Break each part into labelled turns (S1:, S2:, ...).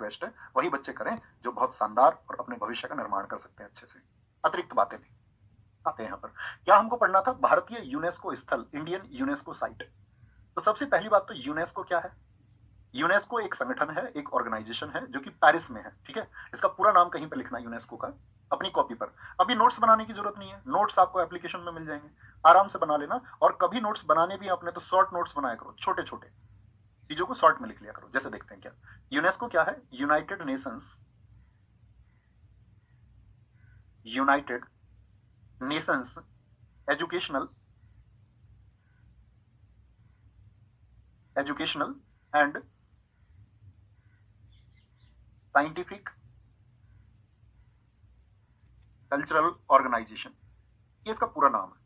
S1: Request है वही बच्चे करें जो बहुत शानदार और अपने भविष्य का निर्माण कर सकते हैं अच्छे से। अतिरिक्त बातें नहीं आते हैं यहाँ पर। क्या हमको पढ़ना था? भारतीय यूनेस्को स्थल, इंडियन यूनेस्को साइट। तो सबसे पहली बात तो यूनेस्को क्या है? यूनेस्को एक संगठन है, एक ऑर्गेनाइजेशन है जो कि पेरिस में है, ठीक है। इसका पूरा नाम कहीं पे लिखना यूनेस्को का अपनी कॉपी पर। अभी नोट्स बनाने की जरूरत नहीं है, नोट्स आपको एप्लीकेशन में मिल जाएंगे, आराम से बना लेना। और कभी नोट्स बनाने भी आपने तो शॉर्ट नोट्स बनाया करो, छोटे छोटे चीजों को शॉर्ट में लिख लिया करो। जैसे देखते हैं क्या यूनेस्को क्या है? United nations, united nations educational and scientific cultural organisation, ये इसका पूरा नाम है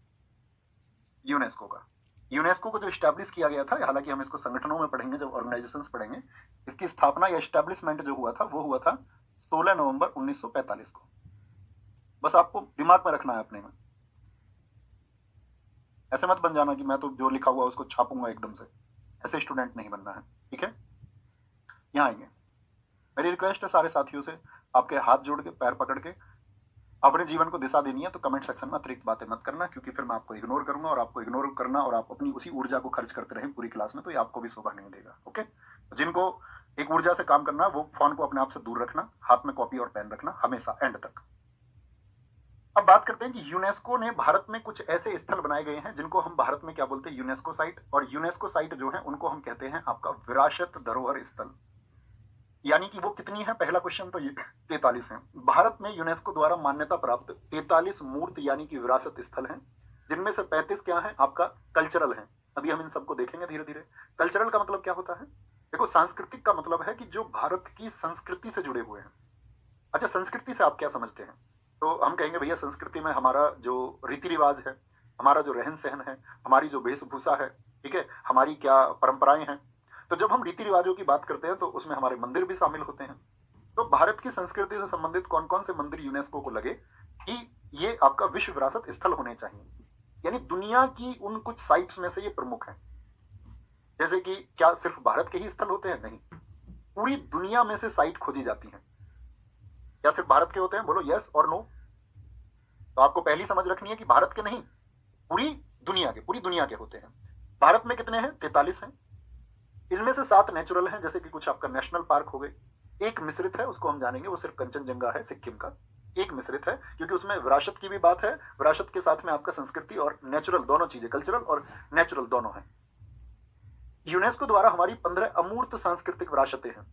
S1: यूनेस्को का। यूनेस्को को जो स्टैब्लिश किया गया था, हालांकि हम इसको संगठनों में पढ़ेंगे जब ऑर्गेनाइजेशंस पढ़ेंगे, इसकी स्थापना या एस्टैब्लिशमेंट जो हुआ था वो हुआ था 16 नवंबर 1945 को। बस आपको दिमाग में रखना है अपने में, ऐसे मत बन जाना कि मैं तो जो लिखा हुआ उसको छापूंगा एकदम से, ऐसे स्टूडेंट नहीं बनना है, ठीक है। यहाँ आएंगे, मेरी रिक्वेस्ट है सारे साथियों से, आपके हाथ जोड़ के पैर पकड़ के अपने जीवन को दिशा देनी है तो कमेंट सेक्शन में अतिरिक्त बातें मत करना, क्योंकि फिर मैं आपको इग्नोर करूंगा, और आपको इग्नोर करना और आप अपनी उसी ऊर्जा को खर्च करते रहें पूरी क्लास में तो ये आपको भी शोभा नहीं देगा। ओके, जिनको एक ऊर्जा से काम करना, वो फोन को अपने आप से दूर रखना, हाथ में कॉपी और पेन रखना हमेशा एंड तक। अब बात करते हैं कि यूनेस्को ने भारत में कुछ ऐसे स्थल बनाए गए हैं जिनको हम भारत में क्या बोलते हैं? UNESCO site. और यूनेस्को साइट जो है उनको हम कहते हैं आपका विरासत धरोहर स्थल। यानी कि वो कितनी है? पहला क्वेश्चन तो ये 43 है। भारत में यूनेस्को द्वारा मान्यता प्राप्त 43 मूर्त यानी कि विरासत स्थल हैं, जिनमें से 35 क्या है? आपका कल्चरल है। अभी हम इन सबको देखेंगे धीरे धीरे। कल्चरल का मतलब क्या होता है? देखो, सांस्कृतिक का मतलब है कि जो भारत की संस्कृति से जुड़े हुए हैं। अच्छा, संस्कृति से आप क्या समझते हैं? तो हम कहेंगे भैया संस्कृति में हमारा जो रीति रिवाज है, हमारा जो रहन सहन है, हमारी जो वेशभूषा है, ठीक है, हमारी क्या परंपराएं हैं। तो जब हम रीति रिवाजों की बात करते हैं तो उसमें हमारे मंदिर भी शामिल होते हैं। तो भारत की संस्कृति से संबंधित कौन कौन से मंदिर यूनेस्को को लगे कि ये आपका विश्व विरासत स्थल होने चाहिए, यानी दुनिया की उन कुछ साइट्स में से ये प्रमुख है। जैसे कि क्या सिर्फ भारत के ही स्थल होते हैं? नहीं, पूरी दुनिया में से साइट खोजी जाती है। क्या सिर्फ भारत के होते हैं? बोलो यस और नो। तो आपको पहली समझ रखनी है कि भारत के नहीं, पूरी दुनिया के होते हैं। भारत में कितने हैं? 43 हैं। इनमें से 7 नेचुरल हैं, जैसे कि कुछ आपका नेशनल पार्क हो गए। एक मिश्रित है, उसको हम जानेंगे, वो सिर्फ कंचनजंगा है सिक्किम का। एक मिश्रित है क्योंकि उसमें विरासत की भी बात है, विरासत के साथ में आपका संस्कृति और नेचुरल दोनों चीजें, कल्चरल और नेचुरल दोनों है। यूनेस्को द्वारा हमारी 15 अमूर्त सांस्कृतिक विरासतें हैं।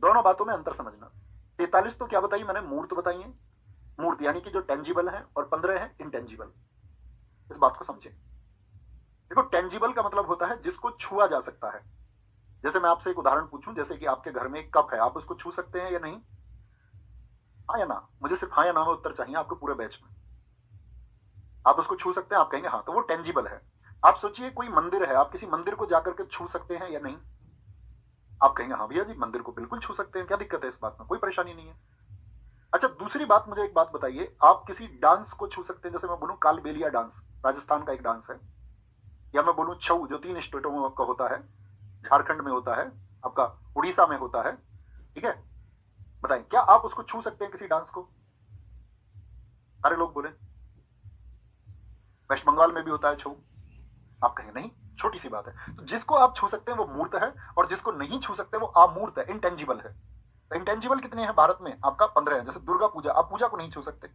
S1: दोनों बातों में अंतर समझना। 43 तो क्या बताई मैंने? मूर्त बताई है, मूर्त यानी कि जो टेंजिबल है, और 15 है इंटेंजिबल। इस बात को समझे। देखो, टेंजिबल का मतलब होता है जिसको छुआ जा सकता है। जैसे मैं आपसे एक उदाहरण पूछूं, जैसे कि आपके घर में एक कप है, आप उसको छू सकते हैं या नहीं? हाँ या ना? मुझे सिर्फ हाँ या ना में उत्तर चाहिए आपको पूरे बैच में। आप उसको छू सकते हैं? आप कहेंगे हाँ, तो वो टेंजिबल है। आप सोचिए कोई मंदिर है, आप किसी मंदिर को जाकर के छू सकते हैं या नहीं? आप कहेंगे हाँ भैया जी, मंदिर को बिल्कुल छू सकते हैं, क्या दिक्कत है इस बात में? कोई परेशानी नहीं है। अच्छा, दूसरी बात, मुझे एक बात बताइए, आप किसी डांस को छू सकते हैं? जैसे मैं बोलूं कालबेलिया डांस, राजस्थान का एक डांस है, या मैं बोलूं छऊ जो 3 स्टेटों में आपका होता है, झारखंड में होता है, आपका उड़ीसा में होता है, ठीक है, बताएं क्या आप उसको छू सकते हैं किसी डांस को? सारे लोग बोले। वेस्ट बंगाल में भी होता है छऊ। आप कहेंगे नहीं, छोटी सी बात है। तो जिसको आप छू सकते हैं वो मूर्त है, और जिसको नहीं छू सकते वो अमूर्त है, इंटेंजिबल है। तो इंटेंजिबल कितने हैं भारत में? आपका 15 है। जैसे दुर्गा पूजा, आप पूजा को नहीं छू सकते,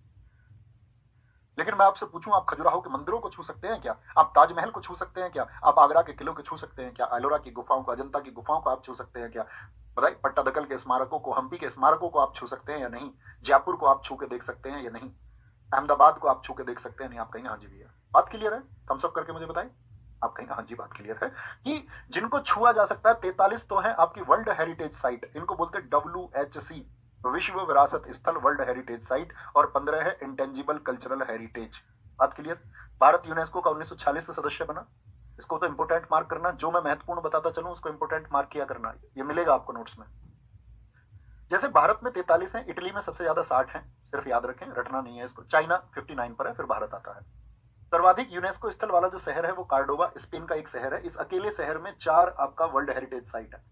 S1: लेकिन मैं आपसे पूछूं, आप खजुराहो के मंदिरों को छू सकते हैं क्या? आप ताजमहल को छू सकते हैं क्या? आप आगरा के किलों को छू सकते हैं क्या? एलोरा की गुफाओं को, अजंता की गुफाओं को आप छू सकते हैं क्या? बताइए, पट्टादकल के स्मारकों को, हम्पी के स्मारकों को आप छू सकते हैं या नहीं? जयपुर को आप छू के देख सकते हैं या नहीं? अहमदाबाद को आप छू के देख सकते हैं नहीं? आप कहेंगे हाँ जी भैया। बात क्लियर है? थम्स अप करके मुझे बताएं। आप कहेंगे हाँ जी, बात क्लियर है कि जिनको छुआ जा सकता है 43 तो है आपकी वर्ल्ड हेरिटेज साइट, इनको बोलते हैं WHC, विश्व विरासत स्थल, वर्ल्ड हेरिटेज साइट, और 15 है इंटेंजिबल कल्चरल हेरिटेज। बात क्लियर? भारत यूनेस्को का 1946 से सदस्य बना। इसको तो इंपोर्टेंट मार्क करना, जो मैं महत्वपूर्ण बताता चलूं उसको इंपोर्टेंट मार्क किया करना, ये मिलेगा आपको नोट्स में। जैसे भारत में 43 है, इटली में सबसे ज्यादा 60 है, सिर्फ याद रखें, रटना नहीं है इसको। चाइना 59 पर है, फिर भारत आता है। सर्वाधिक यूनेस्को स्थल वाला जो शहर है वो कार्डोबा, स्पेन का एक शहर है। इस अकेले शहर में 4 आपका वर्ल्ड हेरिटेज साइट है।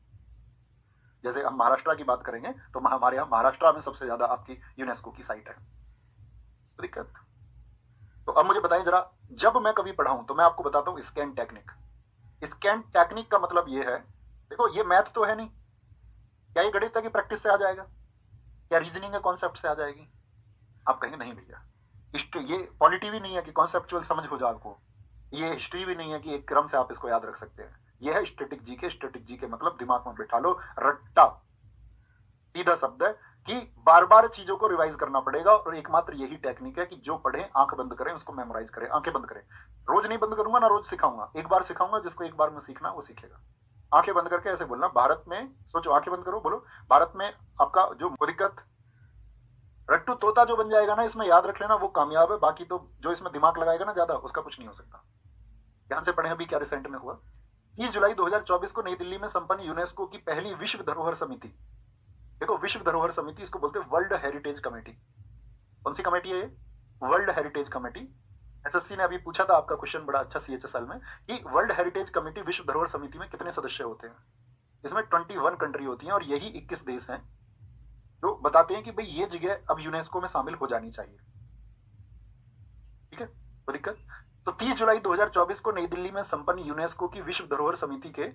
S1: जैसे हम महाराष्ट्र की बात करेंगे तो हमारे यहाँ महाराष्ट्र में सबसे ज्यादा आपकी यूनेस्को की साइट है। तो दिक्कत। तो अब मुझे बताएं जरा, जब मैं कभी पढ़ाऊं तो मैं आपको बताता हूँ स्कैन टेक्निक। स्कैन टेक्निक का मतलब ये है, देखो ये मैथ तो है नहीं, क्या ये गणित की प्रैक्टिस से आ जाएगा, क्या रीजनिंग के कॉन्सेप्ट से आ जाएगी? आप कहेंगे नहीं भैया, ये पॉलिटी भी नहीं है कि कॉन्सेप्चुअल समझ हो जाए आपको, ये हिस्ट्री भी नहीं है कि एक क्रम से आप इसको याद रख सकते हैं। ये है स्टैटिक जीके। स्टैटिक जीके मतलब दिमाग में बैठा लो, रट्टा सीधा शब्द है कि बार बार चीजों को रिवाइज करना पड़ेगा, और एकमात्र यही टेक्निक है कि जो पढ़े आंख बंद करें, उसको मेमोराइज करें, आंखें बंद करें। रोज नहीं बंद करूंगा ना, रोज सिखाऊंगा, एक बार सिखाऊंगा, जिसको एक बार में सीखना वो सीखेगा। आंखें बंद करके ऐसे बोलना, भारत में, सोचो, आंखें बंद करो, बोलो, भारत में आपका जो दिक्कत, रट्टू तोता जो बन जाएगा ना, इसमें याद रख लेना वो कामयाब है, बाकी तो जो इसमें दिमाग लगाएगा ना ज्यादा, उसका कुछ नहीं हो सकता। ध्यान से पढ़े अभी क्या रिसेंट में हुआ। 30 जुलाई 2024 को नई दिल्ली में संपन्न यूनेस्को की पहली विश्व धरोहर समिति, देखो विश्व धरोहर समिति इसको बोलते हैं वर्ल्ड हेरिटेज कमेटी। कौन सी कमेटी है ये? World heritage committee. एसएससी ने अभी पूछा था आपका क्वेश्चन बड़ा अच्छा सीएचएसएल में कि वर्ल्ड हेरिटेज कमेटी विश्व धरोहर समिति में कितने सदस्य होते हैं? इसमें 21 कंट्री होती हैं, और यही 21 देश हैं जो बताते हैं कि भाई ये जगह अब यूनेस्को में शामिल हो जानी चाहिए। ठीक है, कोई दिक्कत? तो 30 जुलाई 2024 को नई दिल्ली में संपन्न यूनेस्को की विश्व धरोहर समिति के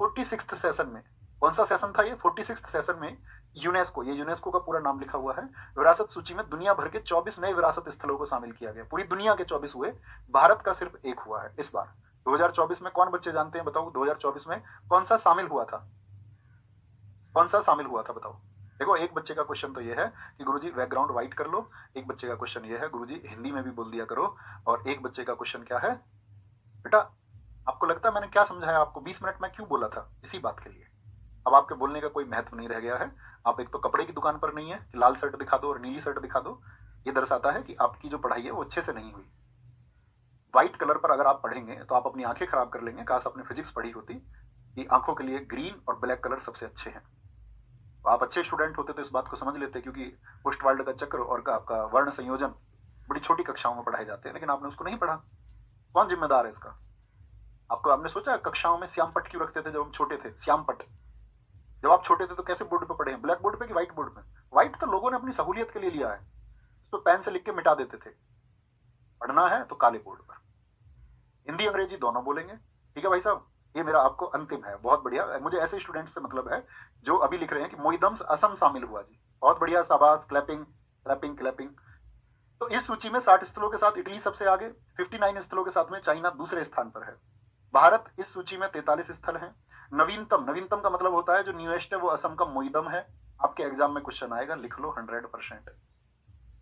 S1: 46th सेशन में, कौन सा सेशन था ये? 46th सेशन में यूनेस्को, ये यूनेस्को का पूरा नाम लिखा हुआ है, विरासत सूची में दुनिया भर के 24 नए विरासत स्थलों को शामिल किया गया। पूरी दुनिया के 24 हुए, भारत का सिर्फ एक हुआ है इस बार। 2024 में कौन बच्चे जानते हैं, बताओ 2024 में कौन सा शामिल हुआ था? कौन सा शामिल हुआ था बताओ? देखो एक बच्चे का क्वेश्चन तो ये है कि गुरुजी बैकग्राउंड व्हाइट कर लो, एक बच्चे का क्वेश्चन ये है गुरुजी हिंदी में भी बोल दिया करो, और एक बच्चे का क्वेश्चन क्या है, बेटा आपको लगता है मैंने क्या समझाया आपको, 20 मिनट में क्यों बोला था? इसी बात के लिए। अब आपके बोलने का कोई महत्व नहीं रह गया है। आप एक तो कपड़े की दुकान पर नहीं है कि लाल शर्ट दिखा दो और नीली शर्ट दिखा दो, ये दर्शाता है कि आपकी जो पढ़ाई है वो अच्छे से नहीं हुई। व्हाइट कलर पर अगर आप पढ़ेंगे तो आप अपनी आंखें खराब कर लेंगे। काश आपने फिजिक्स पढ़ी होती कि आंखों के लिए ग्रीन और ब्लैक कलर सबसे अच्छे हैं। आप अच्छे स्टूडेंट होते तो इस बात को समझ लेते, क्योंकि पुष्ट वर्ल्ड का चक्र और आपका वर्ण संयोजन बड़ी छोटी कक्षाओं में पढ़ाए जाते हैं, लेकिन आपने उसको नहीं पढ़ा। कौन जिम्मेदार है इसका? आपको, आपने सोचा कक्षाओं में श्यामपट क्यों रखते थे जब हम छोटे थे? श्यामपट जब आप छोटे थे तो कैसे बोर्ड पे पढ़े हैं? ब्लैक बोर्ड पे कि व्हाइट बोर्ड पे? व्हाइट तो लोगों ने अपनी सहूलियत के लिए लिया है, उस पर पेन से लिख के मिटा देते थे। पढ़ना है तो काले बोर्ड पर, हिंदी अंग्रेजी दोनों बोलेंगे। ठीक है भाई साहब, ये मेरा आपको अंतिम है। बहुत बढ़िया, मुझे ऐसे स्टूडेंट से मतलब है जो अभी लिख रहे हैं कि मोइदम्स असम शामिल हुआ जी, बहुत बढ़िया, शाबाश, क्लैपिंग क्लैपिंग क्लैपिंग। तो इस सूची में 60 स्थलों के साथ इटली सबसे आगे, 59 स्थलों के साथ में चाइना दूसरे स्थान पर है। भारत इस सूची में 43 स्थल हैं। नवीनतम, नवीनतम का मतलब होता है जो न्यूएस्ट है, वो असम का मोइदम है। आपके एग्जाम में क्वेश्चन आएगा, लिख लो 100%।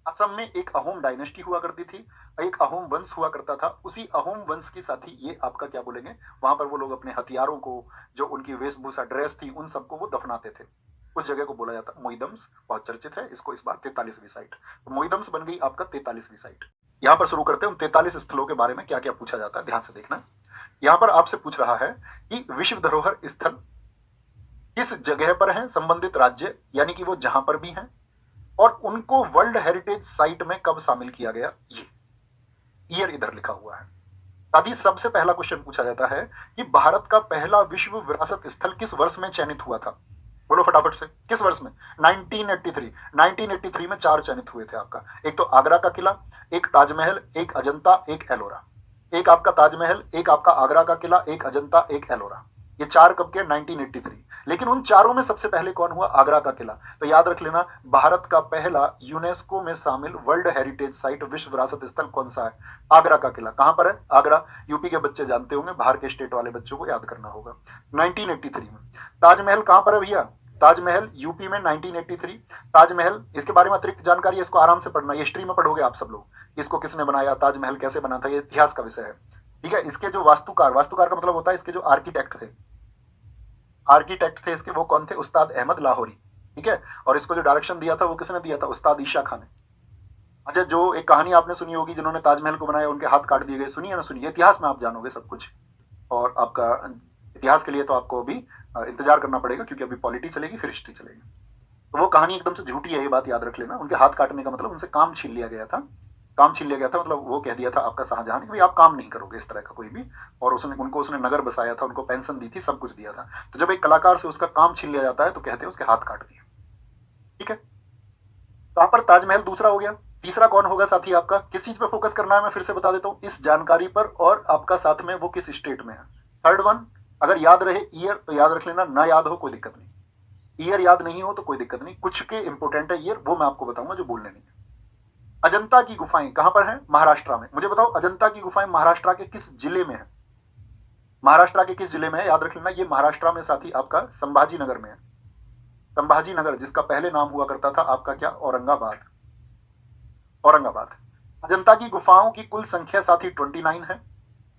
S1: असम में एक अहोम डायनेस्टी हुआ करती थी, एक अहोम वंश हुआ करता था। उसी अहोम वंश की साथी ये आपका क्या बोलेंगे, वहां पर वो लोग अपने हथियारों को, जो उनकी वेशभूषा ड्रेस थी, उन सबको वो दफनाते थे। उस जगह को बोला जाता मोइदम्स, बहुत चर्चित है। इसको इस बार 43वीं साइट, तो मोइदम्स बन गई आपका 43वीं साइट। यहाँ पर शुरू करते हैं। 43 स्थलों के बारे में क्या क्या पूछा जाता है, ध्यान से देखना। यहाँ पर आपसे पूछ रहा है कि विश्व धरोहर स्थल किस जगह पर है, संबंधित राज्य यानी कि वो जहां पर भी हैं, और उनको वर्ल्ड हेरिटेज साइट में कब शामिल किया गया, ये ईयर इधर लिखा हुआ है। साथ ही सबसे पहला क्वेश्चन पूछा जाता है कि भारत का पहला विश्व विरासत स्थल किस वर्ष में चयनित हुआ था? बोलो फटाफट से, किस वर्ष में? 1983। 1983 में 4 चयनित हुए थे आपका। एक तो आगरा का किला, एक ताजमहल, एक अजंता, एक एलोरा। एक आपका ताजमहल, एक आपका आगरा का किला, एक अजंता, एक एलोरा। ये 4 कब के? 1983। लेकिन उन चारों में सबसे पहले कौन हुआ? आगरा का किला। तो याद रख लेना, भारत का पहला यूनेस्को में शामिल वर्ल्ड हेरिटेज साइट, विश्व विरासत स्थल कौन सा है? आगरा का किला। कहां पर है? आगरा। यूपी के बच्चे जानते होंगे, बाहर के स्टेट वाले बच्चों को याद करना होगा। 1983 में। ताजमहल कहां पर है भैया? ताजमहल यूपी में 1983। ताजमहल, इसके बारे में अतिरिक्त जानकारी है, इसको आराम से पढ़ना, ये हिस्ट्री में पढ़ोगे आप सब लोग। इसको किसने बनाया, ताजमहल कैसे बना था, ये इतिहास का विषय है। ठीक है, इसके जो वास्तुकार, वास्तुकार का मतलब होता है इसके जो आर्किटेक्ट थे, आर्किटेक्ट थे इसके, वो कौन थे? उस्ताद अहमद लाहौरी। ठीक है, और इसको जो डायरेक्शन दिया था वो किसने दिया था? उस्ताद ईशा खान ने। अच्छा, जो एक कहानी आपने सुनी होगी, जिन्होंने ताजमहल को बनाया उनके हाथ काट दिए गए, सुनिए ना सुनिए, इतिहास में आप जानोगे सब कुछ। और आपका इतिहास के लिए तो आपको अभी इंतजार करना पड़ेगा, क्योंकि अभी पॉलिटी चलेगी फिर हिस्ट्री चलेगी। तो वो कहानी एकदम से झूठी है, ये बात याद रख लेना। उनके हाथ काटने का मतलब उनसे काम छीन लिया गया था। काम छीन लिया गया था, मतलब वो कह दिया था आपका शाहजहां ने कि भाई आप काम नहीं करोगे इस तरह का कोई भी, और उसने नगर बसाया था, उनको पेंशन दी थी, सब कुछ दिया था। तो जब एक कलाकार से उसका काम छीन लिया जाता है तो कहते हैं उसके हाथ काट दिए। ठीक है, तो यहाँ पर ताजमहल दूसरा हो गया। तीसरा कौन होगा साथी आपका, किस चीज पे फोकस करना है मैं फिर से बता देता हूँ, इस जानकारी पर, और आपका साथ में वो किस स्टेट में है। थर्ड वन, अगर याद रहे ईयर तो याद रख लेना, ना याद हो कोई दिक्कत नहीं, ईयर याद नहीं हो तो कोई दिक्कत नहीं, कुछ के इंपोर्टेंट है ईयर, वो मैं आपको बताऊंगा जो बोलने नहीं है। अजंता की गुफाएं कहां पर है, महाराष्ट्र में। मुझे बताओ अजंता की गुफाएं महाराष्ट्र के किस जिले में है, महाराष्ट्र के किस जिले में है, याद रख लेना, ये महाराष्ट्र में साथी आपका संभाजी नगर में है। संभाजी नगर, जिसका पहले नाम हुआ करता था आपका क्या, औरंगाबाद। औरंगाबाद। अजंता की गुफाओं की कुल संख्या साथी 29 है,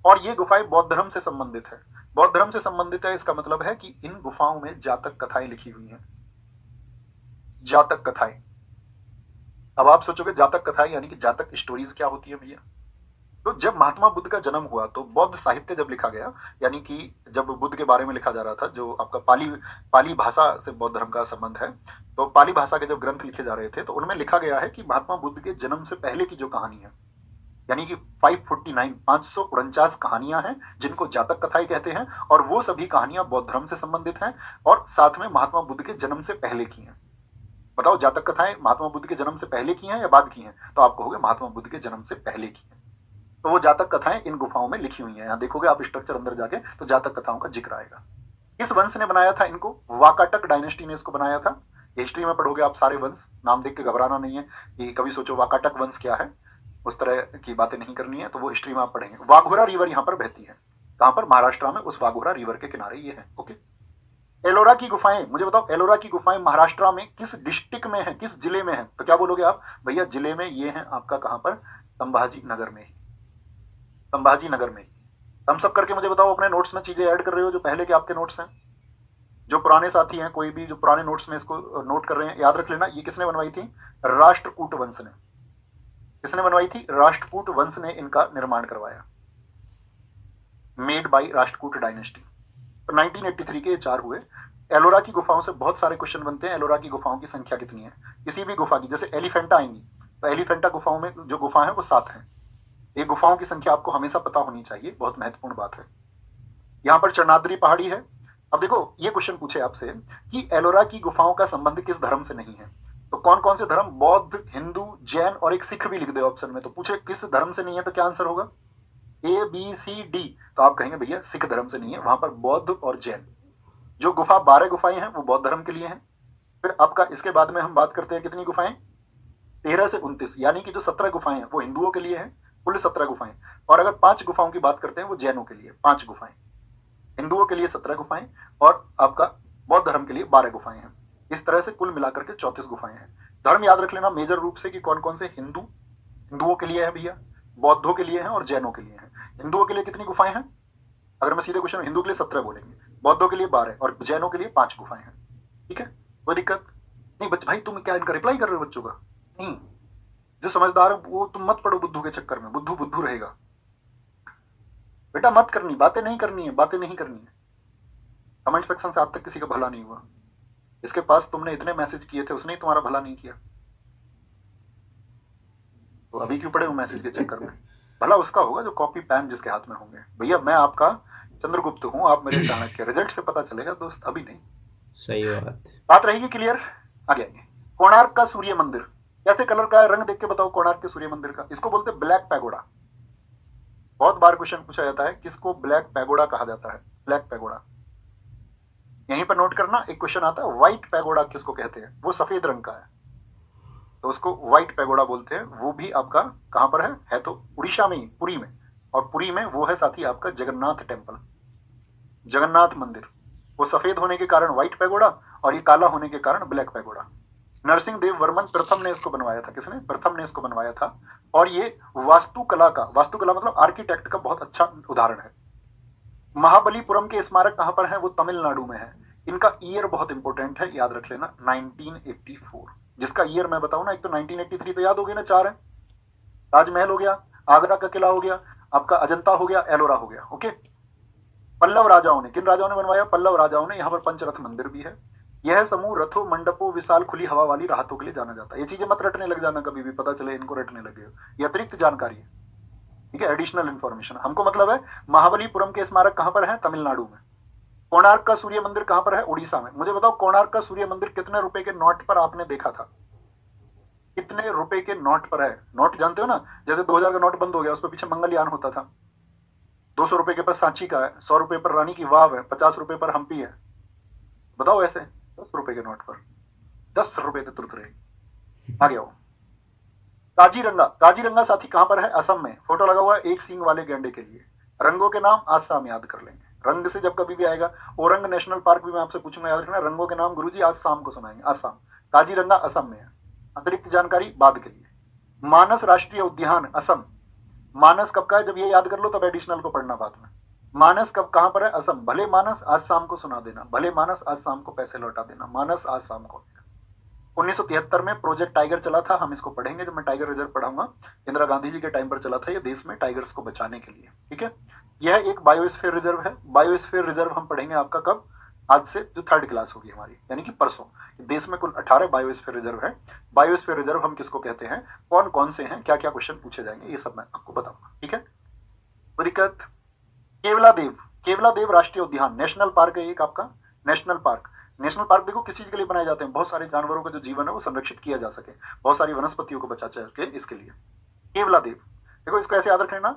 S1: और ये गुफाएं बौद्ध धर्म से संबंधित है। बौद्ध धर्म से संबंधित है, इसका मतलब है कि इन गुफाओं में जातक कथाएं लिखी हुई हैं, जातक कथाएं। अब आप सोचोगे जातक कथाएं यानी कि जातक स्टोरीज क्या होती है भैया, तो जब महात्मा बुद्ध का जन्म हुआ तो बौद्ध साहित्य जब लिखा गया, यानी कि जब बुद्ध के बारे में लिखा जा रहा था, जो आपका पाली भाषा से बौद्ध धर्म का संबंध है, तो पाली भाषा के जब ग्रंथ लिखे जा रहे थे तो उनमें लिखा गया है कि महात्मा बुद्ध के जन्म से पहले की जो कहानी है, यानी कि 549 कहानियां हैं जिनको जातक कथाएं कहते हैं, और वो सभी कहानियां बौद्ध धर्म से संबंधित हैं और साथ में महात्मा बुद्ध के जन्म से पहले की हैं। बताओ जातक कथाएं महात्मा बुद्ध के जन्म से पहले की हैं या बाद की हैं, तो आप कहोगे महात्मा बुद्ध के जन्म से पहले की हैं। तो वो जातक कथाएं इन गुफाओं में लिखी हुई हैं, यहाँ देखोगे आप स्ट्रक्चर अंदर जाके तो जातक कथाओं का जिक्र आएगा। किस वंश ने बनाया था इनको, वाकाटक डायनेस्टी ने इसको बनाया था। हिस्ट्री में पढ़ोगे आप सारे वंश, नाम देख के घबराना नहीं है कि कभी सोचो वाकाटक वंश क्या है, उस तरह की बातें नहीं करनी है, तो वो हिस्ट्री में आप पढ़ेंगे। वाघोरा रिवर यहाँ पर बहती है, कहां पर, महाराष्ट्र में, उस वाघोरा रिवर के किनारे ये है। ओके, एलोरा की गुफाएं, मुझे बताओ एलोरा की गुफाएं महाराष्ट्र में किस डिस्ट्रिक्ट में है, किस जिले में है, तो क्या बोलोगे आप, भैया जिले में ये है आपका कहां पर, संभाजी नगर में, संभाजी नगर में। हम सब करके मुझे बताओ अपने नोट्स में चीजें ऐड कर रहे हो जो पहले के आपके नोट्स हैं, जो पुराने साथी हैं, कोई भी जो पुराने नोट्स में इसको नोट कर रहे हैं, याद रख लेना ये किसने बनवाई थी, राष्ट्रकूट वंश ने। किसने बनवाई थी, राष्ट्रकूट वंश ने इनका निर्माण करवाया, मेड बाय राष्ट्रकूट डायनेस्टी। तो 1983 के ये 4 हुए। एलोरा की गुफाओं से बहुत सारे क्वेश्चन बनते हैं, एलोरा की गुफाओं की संख्या कितनी है, किसी भी गुफा की, जैसे एलिफेंटा आएंगी तो एलिफेंटा गुफाओं में जो गुफा है वो 7 है। ये गुफाओं की संख्या आपको हमेशा पता होनी चाहिए, बहुत महत्वपूर्ण बात है। यहाँ पर चरनाद्री पहाड़ी है। अब देखो ये क्वेश्चन पूछे आपसे कि एलोरा की गुफाओं का संबंध किस धर्म से नहीं है, तो कौन कौन से धर्म, बौद्ध, हिंदू, जैन और एक सिख भी लिख दे ऑप्शन में, तो पूछे किस धर्म से नहीं है तो क्या आंसर होगा, ABCD, तो आप कहेंगे भैया सिख धर्म से नहीं है, वहां पर बौद्ध और जैन। जो गुफा 12 गुफाएं हैं वो बौद्ध धर्म के लिए हैं। फिर आपका इसके बाद में हम बात करते हैं कितनी गुफाएं, 13 से 29, यानी कि जो 17 गुफाएं हैं वो हिंदुओं के लिए हैं, कुल 17 गुफाएं। और अगर 5 गुफाओं की बात करते हैं वो जैनों के लिए 5 गुफाएं, हिंदुओं के लिए 17 गुफाएं और आपका बौद्ध धर्म के लिए 12 गुफाएं हैं। इस तरह से कुल मिलाकर के 34 गुफाएं हैं। धर्म याद रख लेना मेजर रूप से कि कौन कौन से, हिंदुओं के लिए है भैया, बौद्धों के लिए है और जैनों के लिए है। हिंदुओं के लिए कितनी गुफाएं हैं, अगर मैं सीधे क्वेश्चन, हिंदुओं के लिए 17 बोलेंगे, बौद्धों के लिए 12 और जैनों के लिए 5 गुफाएं हैं। ठीक है, कोई दिक्कत नहीं बच्चे, भाई तुम क्या इनका रिप्लाई कर रहे हो बच्चों का, नहीं, जो समझदार है वो तुम मत पढ़ो बुद्धू के चक्कर में, बुद्धू बुद्धू रहेगा बेटा, मत करनी, बातें नहीं करनी है, बातें नहीं करनी है। कमेंट सेक्शन से आज तक किसी का भला नहीं हुआ, इसके पास तुमने इतने मैसेज किए थे उसने ही तुम्हारा भला नहीं किया, तो अभी क्यों पड़े हो मैसेज के चक्कर में, भला उसका होगा जो कॉपी पेन जिसके हाथ में होंगे। भैया मैं आपका चंद्रगुप्त हूं, आप मेरे चाणक्य, रिजल्ट से पता चलेगा दोस्त, अभी नहीं।
S2: सही
S1: बात रहेगी क्लियर, आगे आएंगे। कोणार्क का सूर्य मंदिर कैसे कलर का है, रंग देख के बताओ कोणार्क के सूर्य मंदिर का, इसको बोलते हैं ब्लैक पैगोडा। बहुत बार क्वेश्चन पूछा जाता है किसको ब्लैक पैगोडा कहा जाता है, ब्लैक पैगोडा। यहीं पर नोट करना, एक क्वेश्चन आता है व्हाइट पैगोडा किसको कहते हैं, वो सफेद रंग का है तो उसको व्हाइट पैगोडा बोलते हैं। वो भी आपका कहां पर है तो उड़ीसा में ही, पुरी में, और पुरी में वो है साथी आपका जगन्नाथ टेम्पल, जगन्नाथ मंदिर। वो सफेद होने के कारण व्हाइट पैगोडा और ये काला होने के कारण ब्लैक पैगोडा। नरसिंह देव वर्मन प्रथम ने इसको बनवाया था, किसने, प्रथम ने इसको बनवाया था। और ये वास्तुकला का, वास्तुकला मतलब आर्किटेक्ट का बहुत अच्छा उदाहरण है। महाबलीपुरम के स्मारक कहां पर है, वो तमिलनाडु में है। इनका ईयर बहुत इंपॉर्टेंट है, याद रख लेना 1984, जिसका ईयर मैं बताऊं ना, एक तो 1983 तो याद हो गया ना, 4 है, ताजमहल हो गया, आगरा का किला हो गया, आपका अजंता हो गया, एलोरा हो गया। ओके, पल्लव राजाओं ने, किन राजाओं ने बनवाया, पल्लव राजाओं ने। यहाँ पर पंचरथ मंदिर भी है, यह समूह रथों, मंडपों, विशाल खुली हवा वाली राहतों के लिए जाना जाता है। ये चीजें मत रटने लग जाना, कभी भी पता चले इनको रटने लगे हो, ये अतिरिक्त जानकारी है, ठीक है, एडिशनल इन्फॉर्मेशन। हमको मतलब है महाबलीपुरम के स्मारक कहां पर है? तमिलनाडु में। कोणार्क का सूर्य मंदिर कहां पर है? उड़ीसा में। मुझे बताओ कोणार्क का सूर्य मंदिर कितने रुपए के नोट पर आपने देखा था? कितने रुपए के नोट पर है? नोट जानते हो ना, जैसे 2000 का नोट बंद हो गया, उस पर पीछे मंगलयान होता था। 200 रुपए के पर सांची का है, 100 रुपए पर रानी की वाव है, 50 रुपए पर हम्पी है। बताओ ऐसे 10 रुपए के नोट पर 10 रुपए तो तुरंत रहे। आ गया वो काजीरंगा। काजीरंगा साथी कहां पर है? असम में। फोटो लगा हुआ है एक सींग वाले गैंडे के लिए। रंगों के नाम आज शाम याद कर लेंगे, रंग से जब कभी भी आएगा। ओरंग नेशनल पार्क भी मैं आपसे पूछूंगा, याद रखना। रंगों के नाम गुरुजी आज शाम को सुनाएंगे। असम, काजीरंगा असम में है। अतिरिक्त जानकारी बाद के लिए। मानस राष्ट्रीय उद्यान असम। मानस कब का है? जब ये याद कर लो तब एडिशनल को पढ़ना बाद में। मानस कब कहां पर है? असम। भले मानस आज शाम को सुना देना, भले मानस आज शाम को पैसे लौटा देना, मानस आज शाम को। 1973 में प्रोजेक्ट टाइगर चला था, हम इसको पढ़ेंगे जब मैं टाइगर रिजर्व पढ़ाऊंगा। इंदिरा गांधी जी के टाइम पर चला था ये, देश में टाइगर्स को बचाने के लिए, ठीक है। यह एक बायोस्फीयर रिजर्व है। बायोस्फीयर रिजर्व हम पढ़ेंगे आपका कब? आज से जो 3rd क्लास होगी हमारी, यानी कि परसों। देश में कुल 18 बायोस्फीयर रिजर्व है। बायोस्फीयर रिजर्व हम किसको कहते हैं, कौन कौन से हैं, क्या क्या क्वेश्चन पूछे जाएंगे, ये सब मैं आपको बताऊंगा, ठीक है। दिक्कत केवला देव। केवला देव राष्ट्रीय उद्यान नेशनल पार्क है एक आपका। नेशनल पार्क, नेशनल पार्क देखो किस चीज के लिए बनाए जाते हैं? बहुत सारे जानवरों का जो जीवन है वो संरक्षित किया जा सके, बहुत सारी वनस्पतियों को बचा सके, इसके लिए केवला देव। देखो इसको ऐसे याद रख लेना।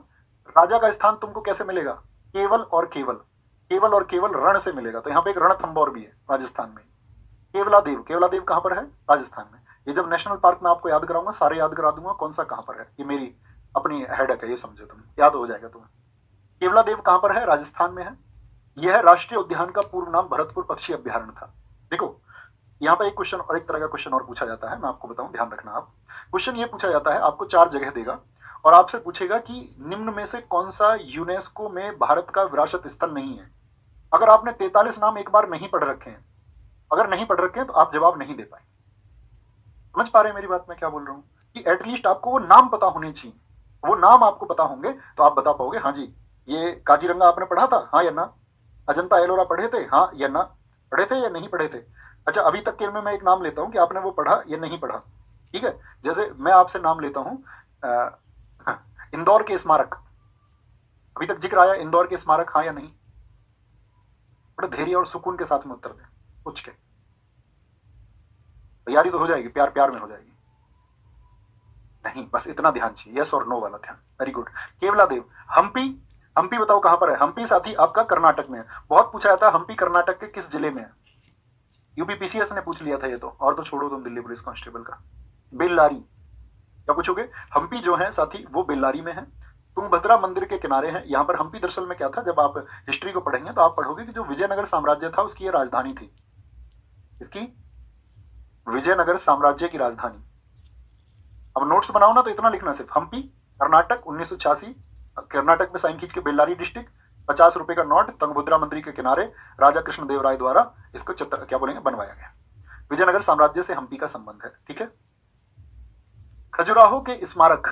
S1: राजा का स्थान तुमको कैसे मिलेगा? केवल और केवल, केवल और केवल रण से मिलेगा। तो यहाँ पे एक रणथंबोर भी है राजस्थान में। केवला देव, केवला देव कहां पर है? राजस्थान में। ये जब नेशनल पार्क में आपको याद कराऊंगा, सारे याद करा दूंगा कौन सा कहां पर है। ये मेरी अपनी हेडक है, ये समझो तुम, याद हो जाएगा तुम्हें। केवला देव कहां पर है? राजस्थान में है। यह राष्ट्रीय उद्यान का पूर्व नाम भरतपुर पक्षी अभ्यारण्य था। देखो यहाँ पर एक क्वेश्चन और एक तरह का क्वेश्चन और पूछा जाता है, मैं आपको बताऊं, ध्यान रखना आप। क्वेश्चन ये पूछा जाता है, आपको 4 जगह देगा और आपसे पूछेगा कि निम्न में से कौन सा यूनेस्को में भारत का विरासत स्थल नहीं है। अगर आपने 43 नाम एक बार नहीं पढ़ रखे हैं, अगर नहीं पढ़ रखे हैं तो आप जवाब नहीं दे पाए। समझ पा रहे हैं मेरी बात, मैं क्या बोल रहा हूं? कि एटलीस्ट आपको वो नाम पता होने चाहिए। वो नाम आपको पता होंगे तो आप बता पाओगे, हाँ जी ये काजीरंगा आपने पढ़ा था, हाँ या ना। अजंता एलोरा पढ़े थे, हाँ या ना। पढ़े थे या नहीं पढ़े थे? अच्छा अभी तक के में मैं एक नाम लेता हूं कि आपने वो पढ़ा या नहीं पढ़ा, ठीक है। जैसे मैं आपसे नाम लेता हूं इंदौर के स्मारक, अभी तक जिक्र आया इंदौर के स्मारक, हाँ या नहीं? बड़े धैर्य और सुकून के साथ में उत्तर दें, पूछ के। तैयारी तो हो जाएगी, प्यार प्यार में हो जाएगी। नहीं, बस इतना ध्यान चाहिए, यस और नो वाला ध्यान। Very good. Keoladeo. Hampi, Hampi बताओ कहां पर है? हम्पी साथी आपका कर्नाटक में है। बहुत पूछा जाता है हम्पी कर्नाटक के किस जिले में है? यूपीपीसीएस ने पूछ लिया था ये तो, और तो छोड़ो तुम दिल्ली पुलिस कांस्टेबल का। बेल्लारी। क्या पूछोगे? हम्पी जो है साथी वो बेल्लारी में है, तुंगभद्रा मंदिर के किनारे है। यहाँ पर हम्पी दरअसल में क्या था, जब आप हिस्ट्री को पढ़ेंगे तो आप पढ़ोगे कि जो विजयनगर साम्राज्य था उसकी ये राजधानी थी। इसकी विजयनगर साम्राज्य की राजधानी। अब नोट्स बनाओ ना तो इतना लिखना सिर्फ, हम्पी कर्नाटक 1986, कर्नाटक में साइन खींच के बेल्लारी डिस्ट्रिक्ट, 50 रुपए का नोट, तुंगभद्रा मंदिर के किनारे, राजा कृष्ण देव राय द्वारा इसको चित्र क्या बोलेंगे बनवाया गया। विजयनगर साम्राज्य से हम्पी का संबंध है, ठीक है। खजुराहो के स्मारक,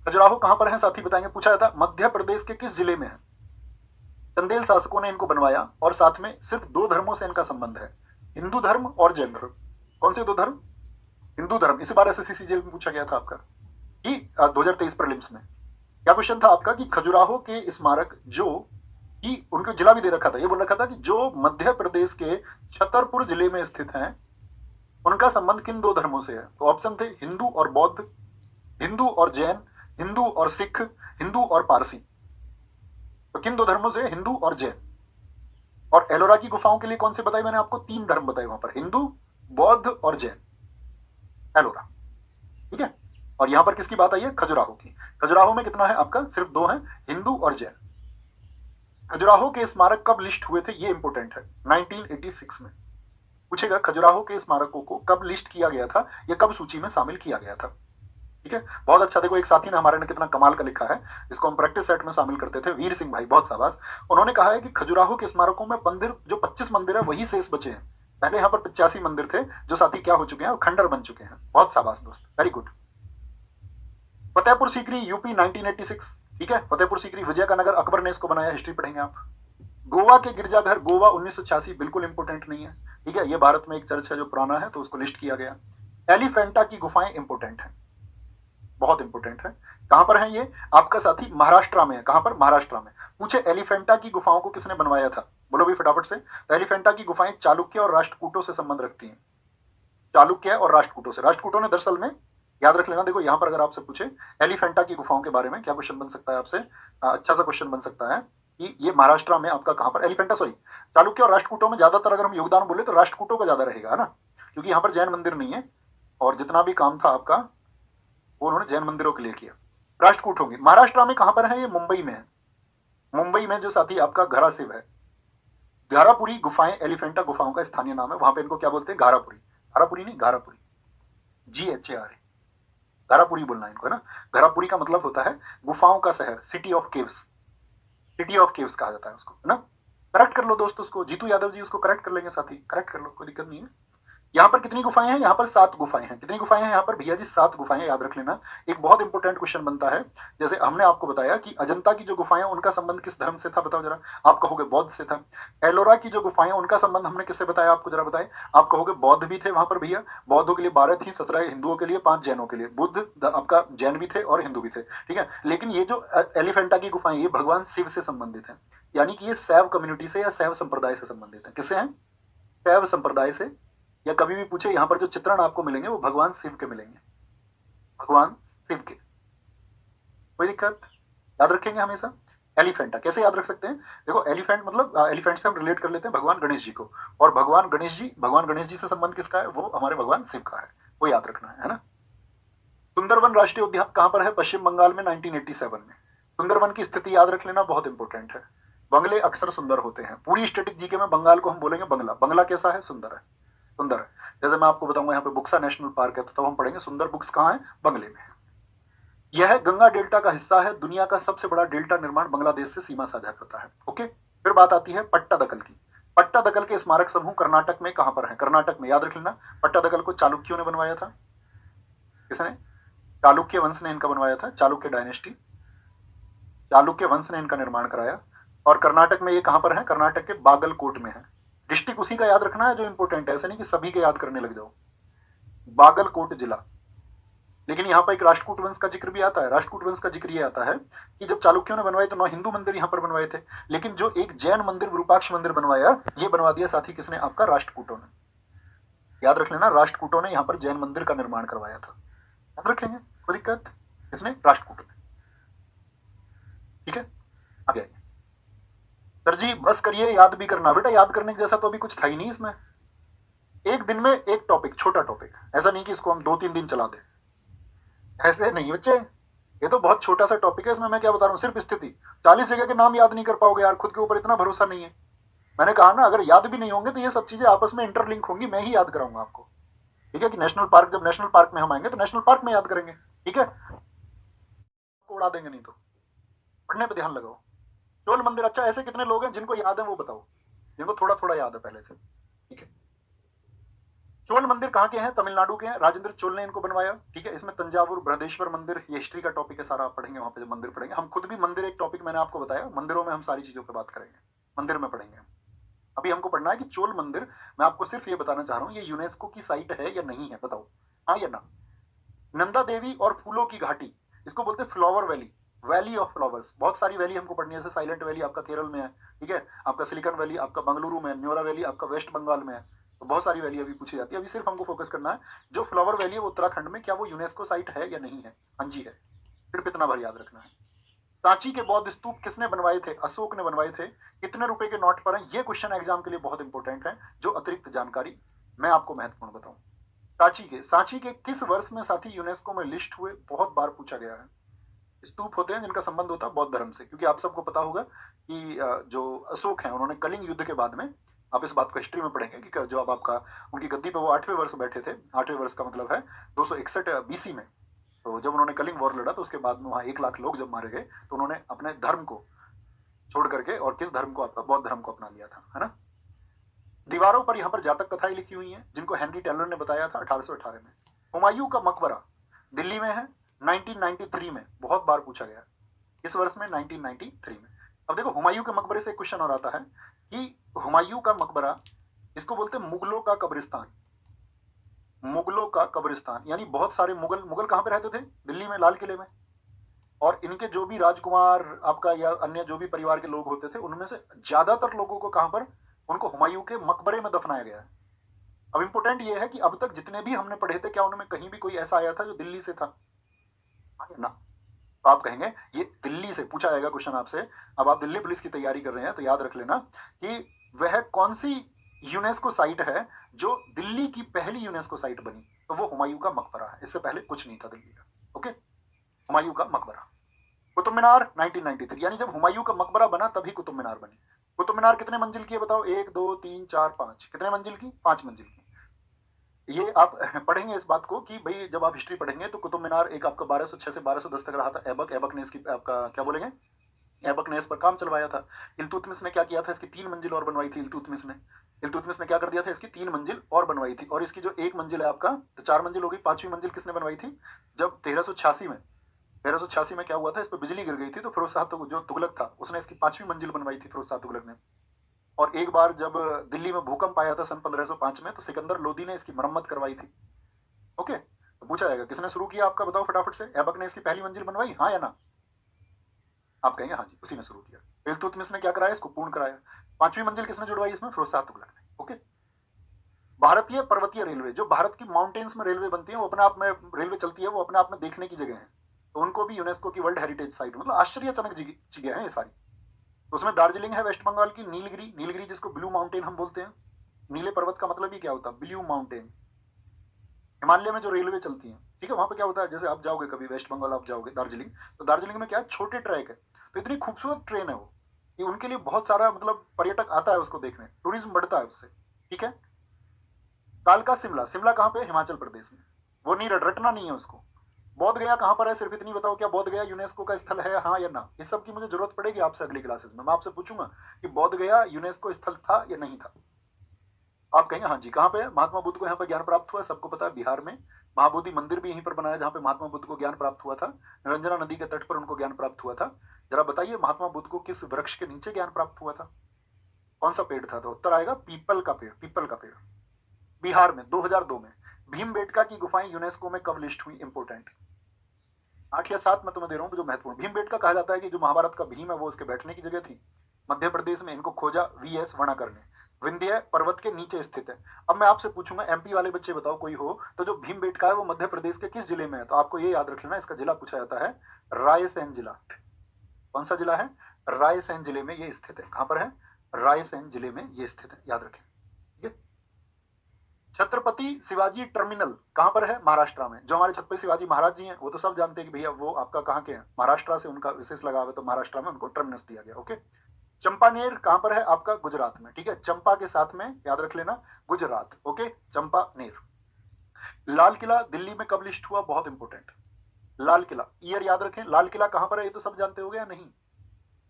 S1: खजुराहो कहां पर है साथी बताएंगे? पूछा जाता मध्य प्रदेश के किस जिले में है? चंदेल शासकों ने इनको बनवाया और साथ में सिर्फ 2 धर्मों से इनका संबंध है, हिंदू धर्म और जैन धर्म। कौन से 2 धर्म? हिंदू धर्म। इस बार एसएससी जेल में पूछा गया था आपका कि 2023 प्रीलिम्स में क्या क्वेश्चन था आपका कि खजुराहो के स्मारक जो कि उनको जिला भी दे रखा था, ये बोल रखा था कि जो मध्य प्रदेश के छतरपुर जिले में स्थित हैं उनका संबंध किन 2 धर्मों से है? तो ऑप्शन थे हिंदू और बौद्ध, हिंदू और जैन, हिंदू और सिख, हिंदू और पारसी। तो किन 2 धर्मों से? हिंदू और जैन। और एलोरा की गुफाओं के लिए कौन से बताए मैंने आपको? 3 धर्म बताए वहां पर, हिंदू, बौद्ध और जैन, एलोरा, ठीक है। और यहां पर किसकी बात आई है? खजुराहो की। खजुराहो में कितना है आपका? सिर्फ 2 हैं, हिंदू और जैन। खजुराहो के स्मारक कब लिस्ट हुए थे? ये इंपोर्टेंट है, 1986 में पूछेगा। खजुराहो के स्मारकों को कब लिस्ट किया गया था, या कब सूची में शामिल किया गया था, ठीक है। बहुत अच्छा। देखो एक साथी ने हमारे ने कितना कमाल का लिखा है, इसको हम प्रैक्टिस सेट में शामिल करते थे, वीर सिंह भाई, बहुत शाबाश। उन्होंने कहा है कि खजुराहो के स्मारकों में मंदिर जो 25 मंदिर है वही शेष बचे हैं। पहले यहाँ पर 85 मंदिर थे जो साथी क्या हो चुके हैं, खंडर बन चुके हैं। बहुत शाबाश दोस्त, very good. Fatehpur Sikri UP 1986, ठीक है। फतेहपुर सीकरी विजय का नगर, अकबर ने इसको बनाया, हिस्ट्री पढ़ेंगे आप। गोवा के गिरजाघर, गोवा 1986, बिल्कुल इंपोर्टेंट नहीं है। ठीक है, ये भारत में एक चर्च है जो पुराना है, तो उसको लिस्ट किया गया। एलिफेंटा की गुफाएं इंपोर्टेंट है, बहुत इंपोर्टेंट है। कहां पर है ये? आपका साथी महाराष्ट्र में है। कहां पर? महाराष्ट्र में। पूछे एलिफेंटा की गुफाओं को किसने बनवाया था? बोलो भी फटाफट से। तो एलिफेंटा की गुफाएं चालुक्य और राष्ट्रकूटों से संबंध रखती हैं। चालुक्य और राष्ट्रकूटों से। राष्ट्रकूटों ने दरअसल में, याद रख लेना, देखो यहां पर अगर आपसे पूछे एलिफेंटा की गुफाओं के बारे में क्या क्वेश्चन बन सकता है आपसे, अच्छा सा क्वेश्चन बन सकता है कि ये महाराष्ट्र में आपका कहां पर एलिफेंटा, सॉरी चालुक्य और राष्ट्रकूटों में ज्यादातर अगर हम योगदान बोले तो राष्ट्रकूटों का ज्यादा रहेगा, है ना, क्योंकि यहाँ पर जैन मंदिर नहीं है और जितना भी काम था आपका वो उन्होंने जैन मंदिरों के लिए किया। राष्ट्रकूट होंगे। महाराष्ट्र में कहां पर है? ये मुंबई में है। मुंबई में जो साथी आपका घाराशिव है, घारापुरी गुफाएं एलिफेंटा गुफाओं का स्थानीय नाम है। वहां पे इनको क्या बोलते हैं? घारापुरी। घारापुरी नहीं, घारापुरी, GHAR, घारापुरी बोलना है इनको, है ना। घारापुरी का मतलब होता है गुफाओं का शहर, city of caves, city of caves कहा जाता है उसको, है ना। करेक्ट कर लो दोस्त उसको, जीतू यादव जी उसको करेक्ट कर लेंगे साथी, करेक्ट कर लो, कोई दिक्कत नहीं है। यहाँ पर कितनी गुफाएं हैं? यहाँ पर 7 गुफाएं हैं। कितनी गुफाएं हैं यहाँ पर भैया जी? 7 गुफाएं, याद रख लेना। एक बहुत इंपॉर्टेंट क्वेश्चन बनता है, जैसे हमने आपको बताया कि अजंता की जो गुफाएं उनका संबंध किस धर्म से था, बताओ जरा। आप कहोगे बौद्ध से था। एलोरा की जो गुफाएं उनका संबंध हमने किससे बताया आपको, जरा बताए। आप कहोगे बौद्ध भी थे वहां पर भैया। बौद्धों के लिए 12 थी, 17 हिंदुओं के लिए, 5 जैनों के लिए। बुद्ध आपका जैन भी थे और हिंदू भी थे, ठीक है। लेकिन ये जो एलिफेंटा की गुफाएं ये भगवान शिव से संबंधित है, यानी कि ये शैव कम्युनिटी से या शैव संप्रदाय से संबंधित है। किससे हैं? शैव संप्रदाय से। या कभी भी पूछे यहाँ पर जो चित्रण आपको मिलेंगे वो भगवान शिव के मिलेंगे, भगवान शिव के। कोई दिक्कत? याद रखेंगे हमेशा। एलिफेंटा कैसे याद रख सकते हैं? देखो एलिफेंट मतलब एलिफेंट से हम रिलेट कर लेते हैं भगवान गणेश जी को, और भगवान गणेश जी से संबंध किसका है? वो हमारे भगवान शिव का है, वो याद रखना है ना। सुंदरवन राष्ट्रीय उद्यान कहां पर है? पश्चिम बंगाल में, 1987 में। सुंदरवन की स्थिति याद रख लेना, बहुत इंपॉर्टेंट है। बंगले अक्सर सुंदर होते हैं। पूरी स्टेटिक जीके में बंगाल को हम बोलेंगे बंगला। बंगला कैसा है? सुंदर है, सुंदर है। जैसे मैं आपको बताऊंगा यहाँ पे बुक्सा नेशनल पार्क है, तो तब हम पढ़ेंगे सुंदर बुक्स कहाँ है? बंगले में है। यह गंगा डेल्टा का हिस्सा है। दुनिया का सबसे बड़ा डेल्टा निर्माण बांग्लादेश से सीमा साझा करता है। ओके, फिर बात आती है पट्टादकल की। पट्टादकल के स्मारक समूह कर्नाटक में कहां पर है? कर्नाटक में, याद रख लेना। पट्टादकल को चालुक्यों ने बनवाया था। किसने? चालुक्य वंश ने इनका बनवाया था, चालुक्य डायनेस्टी, चालुक्य वंश ने इनका निर्माण कराया। और कर्नाटक में ये कहां पर है? कर्नाटक के बागलकोट में है। डिस्ट्रिक्ट उसी का याद रखना है जो इंपोर्टेंट है, ऐसा नहीं कि सभी के याद करने लग जाओ। बागलकोट जिला। लेकिन यहाँ पर एक राष्ट्रकूट वंश का जिक्र भी आता है। राष्ट्रकूट वंश का जिक्र ये आता है कि जब चालुक्यों ने बनवाए तो 9 हिंदू मंदिर यहाँ पर बनवाए थे, लेकिन जो एक जैन मंदिर विरूपाक्ष मंदिर बनवाया, ये बनवा दिया साथी किसने? आपका राष्ट्रकूटों ने। याद रख लेना, राष्ट्रकूटों ने यहाँ पर जैन मंदिर का निर्माण करवाया था। याद रखेंगे, कोई दिक्कत? किसने? राष्ट्रकूटों ने, ठीक है। आगे आइए। सर जी बस करिए, याद भी करना। बेटा याद करने के जैसा तो अभी कुछ था ही नहीं इसमें। एक दिन में एक टॉपिक, छोटा टॉपिक, ऐसा नहीं कि इसको हम 2-3 दिन चला दें, ऐसे नहीं बच्चे। ये तो बहुत छोटा सा टॉपिक है, इसमें मैं क्या बता रहा हूँ, सिर्फ स्थिति। 40 जगह के नाम याद नहीं कर पाओगे यार, खुद के ऊपर इतना भरोसा नहीं है। मैंने कहा ना, अगर याद भी नहीं होंगे तो ये सब चीजें आपस में इंटरलिंक होंगी, मैं ही याद कराऊंगा आपको, ठीक है। कि नेशनल पार्क, जब नेशनल पार्क में हम आएंगे तो नेशनल पार्क में याद करेंगे, ठीक है। उड़ा देंगे नहीं तो। पढ़ने पर ध्यान लगाओ। चोल मंदिर, अच्छा ऐसे कितने लोग हैं जिनको याद है वो बताओ, जिनको थोड़ा थोड़ा याद है पहले से, ठीक है। चोल मंदिर कहाँ के हैं? तमिलनाडु के हैं। राजेंद्र चोल ने इनको बनवाया, ठीक है। इसमें तंजावुर बृहदेश्वर मंदिर, ये हिस्ट्री का टॉपिक है सारा, आप पढ़ेंगे वहां पे जब मंदिर पढ़ेंगे। हम खुद भी मंदिर एक टॉपिक मैंने आपको बताया, मंदिरों में हम सारी चीजों पर बात करेंगे, मंदिर में पढ़ेंगे। अभी हमको पढ़ना है कि चोल मंदिर, मैं आपको सिर्फ ये बताना चाह रहा हूँ ये यूनेस्को की साइट है या नहीं है, बताओ हाँ या ना। नंदा देवी और फूलों की घाटी, इसको बोलते हैं flower valley, valley of flowers. बहुत सारी वैली हमको पढ़नी है, जैसे साइलेंट वैली आपका केरल में है, ठीक है। आपका सिलिकॉन वैली आपका बंगलुरु में है, न्योरा वैली आपका वेस्ट बंगाल में है। तो बहुत सारी वैली अभी पूछी जाती है। अभी सिर्फ हमको फोकस करना है जो फ्लावर वैली है वो उत्तराखंड में, क्या वो यूनेस्को साइट है या नहीं है? हाँ जी है, सिर्फ इतना भर याद रखना है। सांची के बौद्ध स्तूप किसने बनवाए थे? अशोक ने बनवाए थे। कितने रुपए के नोट पर है? ये क्वेश्चन एग्जाम के लिए बहुत इंपॉर्टेंट है, जो अतिरिक्त जानकारी मैं आपको महत्वपूर्ण बताऊं। सांची के किस वर्ष में साथी यूनेस्को में लिस्ट हुए? बहुत बार पूछा गया है। स्तूप होते हैं जिनका संबंध होता है बौद्ध धर्म से, क्योंकि आप सबको पता होगा कि जो अशोक हैं उन्होंने कलिंग युद्ध के बाद में, आप इस बात को हिस्ट्री में पढ़ेंगे कि जो अब आपका उनकी गद्दी पे वो 8वें वर्ष बैठे थे। 8वें वर्ष का मतलब है 261 BC में। तो जब उन्होंने कलिंग वॉर लड़ा तो उसके बाद में वहाँ 1 लाख लोग जब मारे गए तो उन्होंने अपने धर्म को छोड़ करके, और किस धर्म को? आपका बौद्ध धर्म को अपना लिया था, है ना। दीवारों पर यहाँ पर जातक कथाएं लिखी हुई हैं जिनको हेनरी टेलर ने बताया था 1818 में। हुमायूं का मकबरा दिल्ली में है, 1993 में। बहुत बार पूछा गया, इस वर्ष में 1993 में। अब देखो हुमायूं के मकबरे से एक क्वेश्चन और आता है कि हुमायूं का मकबरा इसको बोलते हैं मुगलों का कब्रिस्तान। मुगलों का कब्रिस्तान यानी बहुत सारे मुगल, मुगल कहाँ पे रहते थे? दिल्ली में, लाल किले में। और इनके जो भी राजकुमार आपका या अन्य जो भी परिवार के लोग होते थे, उनमें से ज्यादातर लोगों को कहां पर, उनको हुमायूं के मकबरे में दफनाया गया है। अब इंपॉर्टेंट ये है कि अब तक जितने भी हमने पढ़े थे, क्या उनमें कहीं भी कोई ऐसा आया था जो दिल्ली से था? ना। तो आप कहेंगे ये दिल्ली से पूछा जाएगा क्वेश्चन आपसे। अब आप दिल्ली पुलिस की तैयारी कर रहे हैं तो याद रख लेना कि वह कौन सी यूनेस्को साइट है जो दिल्ली की पहली यूनेस्को साइट बनी, तो वो हुमायूं का मकबरा है। इससे पहले कुछ नहीं था दिल्ली का। ओके, हुमायूं का मकबरा। कुतुब मीनार 1993, यानी जब हुमायूं का मकबरा बना तभी कुतुब मीनार बनी। कुतुब मीनार कितने मंजिल की है बताओ? 1 2 3 4 5, कितने मंजिल की? 5 मंजिल की। ये आप पढ़ेंगे इस बात को कि भाई जब आप हिस्ट्री पढ़ेंगे तो कुतुब मीनार एक आपका 1206 से 1210 तक रहा था। ऐबक ने इसकी आपका क्या बोलेंगे, ऐबक ने इस पर काम चलवाया था। इल्तुतमिश ने क्या किया था, इसकी 3 मंजिल और बनवाई थी। इल्तुतमिश ने क्या कर दिया था, इसकी 3 मंजिल और बनवाई थी। और इसकी जो 1 मंजिल है आपका, तो 4 मंजिल हो गई। 5वीं मंजिल किसने बनवाई थी? जब 1386 में क्या हुआ था, इस पर बिजली गिर गई थी, तो फिरोज शाह जो तुगलक था उसने इसकी 5वीं मंजिल बनवाई थी, फिरोज शाह तुगलक ने। और एक बार जब दिल्ली में भूकंप आया था सन 1505 में, तो सिकंदर लोदी ने इसकी मरम्मत करवाई थी। ओके, तो पूछा जाएगा किसने शुरू किया आपका, बताओ फटाफट से। ऐबक ने इसकी पहली मंजिल बनवाई, हाँ या ना? आप कहेंगे हाँ जी, उसी ने शुरू किया। इल्तुतमिश ने क्या कराया, इसको पूर्ण कराया। 5वीं मंजिल किसने जुड़वाई इसमें? फिरोज शाह तुगलक ने। ओके, भारतीय पर्वतीय रेलवे, जो भारत की माउंटेन्स में रेलवे बनती है, वो अपने आप में रेलवे चलती है, वो अपने आप में देखने की जगह है, तो उनको भी यूनेस्को की वर्ल्ड हेरिटेज साइट, मतलब आश्चर्यजनक जगह है ये सारी। तो उसमें दार्जिलिंग है वेस्ट बंगाल की, नीलगिरी, नीलगिरी जिसको ब्लू माउंटेन हम बोलते हैं। नीले पर्वत का मतलब ही क्या होता है? Blue mountain. हिमालय में जो रेलवे चलती है, ठीक है, वहां पे क्या होता है, जैसे आप जाओगे कभी वेस्ट बंगाल, आप जाओगे दार्जिलिंग, तो दार्जिलिंग में क्या है, छोटे ट्रैक है, तो इतनी खूबसूरत ट्रेन है वो कि उनके लिए बहुत सारा मतलब पर्यटक आता है उसको देखने, टूरिज्म बढ़ता है उससे। ठीक है, कालका शिमला, शिमला कहाँ पे? हिमाचल प्रदेश में। वो नहीं रटना नहीं है उसको। बोध गया कहाँ पर है? सिर्फ इतनी बताओ, क्या बोध गया यूनेस्को का स्थल है, हाँ या ना? इस सब की मुझे जरूरत पड़ेगी आपसे अगली क्लासेस में। मैं आपसे पूछूंगा कि बोध गया यूनेस्को स्थल था या नहीं था। आप कहेंगे हाँ जी। कहाँ पे है? महात्मा बुद्ध को यहाँ पर ज्ञान प्राप्त हुआ, सबको पता है, बिहार में। महाबोधि मंदिर भी यहीं पर बनाया जहाँ पे महात्मा बुद्ध को ज्ञान प्राप्त हुआ था। निरंजना नदी के तट पर उनको ज्ञान प्राप्त हुआ था। जरा बताइए महात्मा बुद्ध को किस वृक्ष के नीचे ज्ञान प्राप्त हुआ था? कौन सा पेड़ था? तो उत्तर आएगा पीपल का पेड़, पीपल का पेड़। बिहार में 2002 में। भीमबेटका की गुफाएं यूनेस्को में कब लिस्ट हुई? इंपोर्टेंट। 8 या 7 में तुम्हें दे रहा हूँ जो महत्वपूर्ण। भीमबेटका कहा जाता है कि जो महाभारत का भीम है वो उसके बैठने की जगह थी। मध्य प्रदेश में इनको खोजा वीएस वर्णाकर ने। विंध्य पर्वत के नीचे स्थित है। अब मैं आपसे पूछूंगा, एमपी वाले बच्चे बताओ कोई हो, तो जो भीमबेटका है वो मध्य प्रदेश के किस जिले में है? तो आपको ये याद रख लेना, इसका जिला पूछा जाता है रायसेन जिला। कौन सा जिला है? रायसेन जिले में ये स्थित है। कहां पर है? रायसेन जिले में ये स्थित है, याद रखें। ठीक है, छत्रपति शिवाजी टर्मिनल कहां पर है? महाराष्ट्र में। जो हमारे छत्रपति शिवाजी महाराज जी हैं वो तो सब जानते हैं कि भैया वो आपका कहाँ के हैं, महाराष्ट्र से, उनका विशेष लगाव है, तो महाराष्ट्र में उनको टर्मिनस दिया गया। ओके, चंपानेर कहां पर है? आपका गुजरात में। ठीक है, चंपा के साथ में याद रख लेना गुजरात। ओके, चंपानेर। लाल किला दिल्ली में कब लिस्ट हुआ? बहुत इंपॉर्टेंट। लाल किला ईयर याद रखें। लाल किला कहां पर है ये तो सब जानते हो गया नहीं?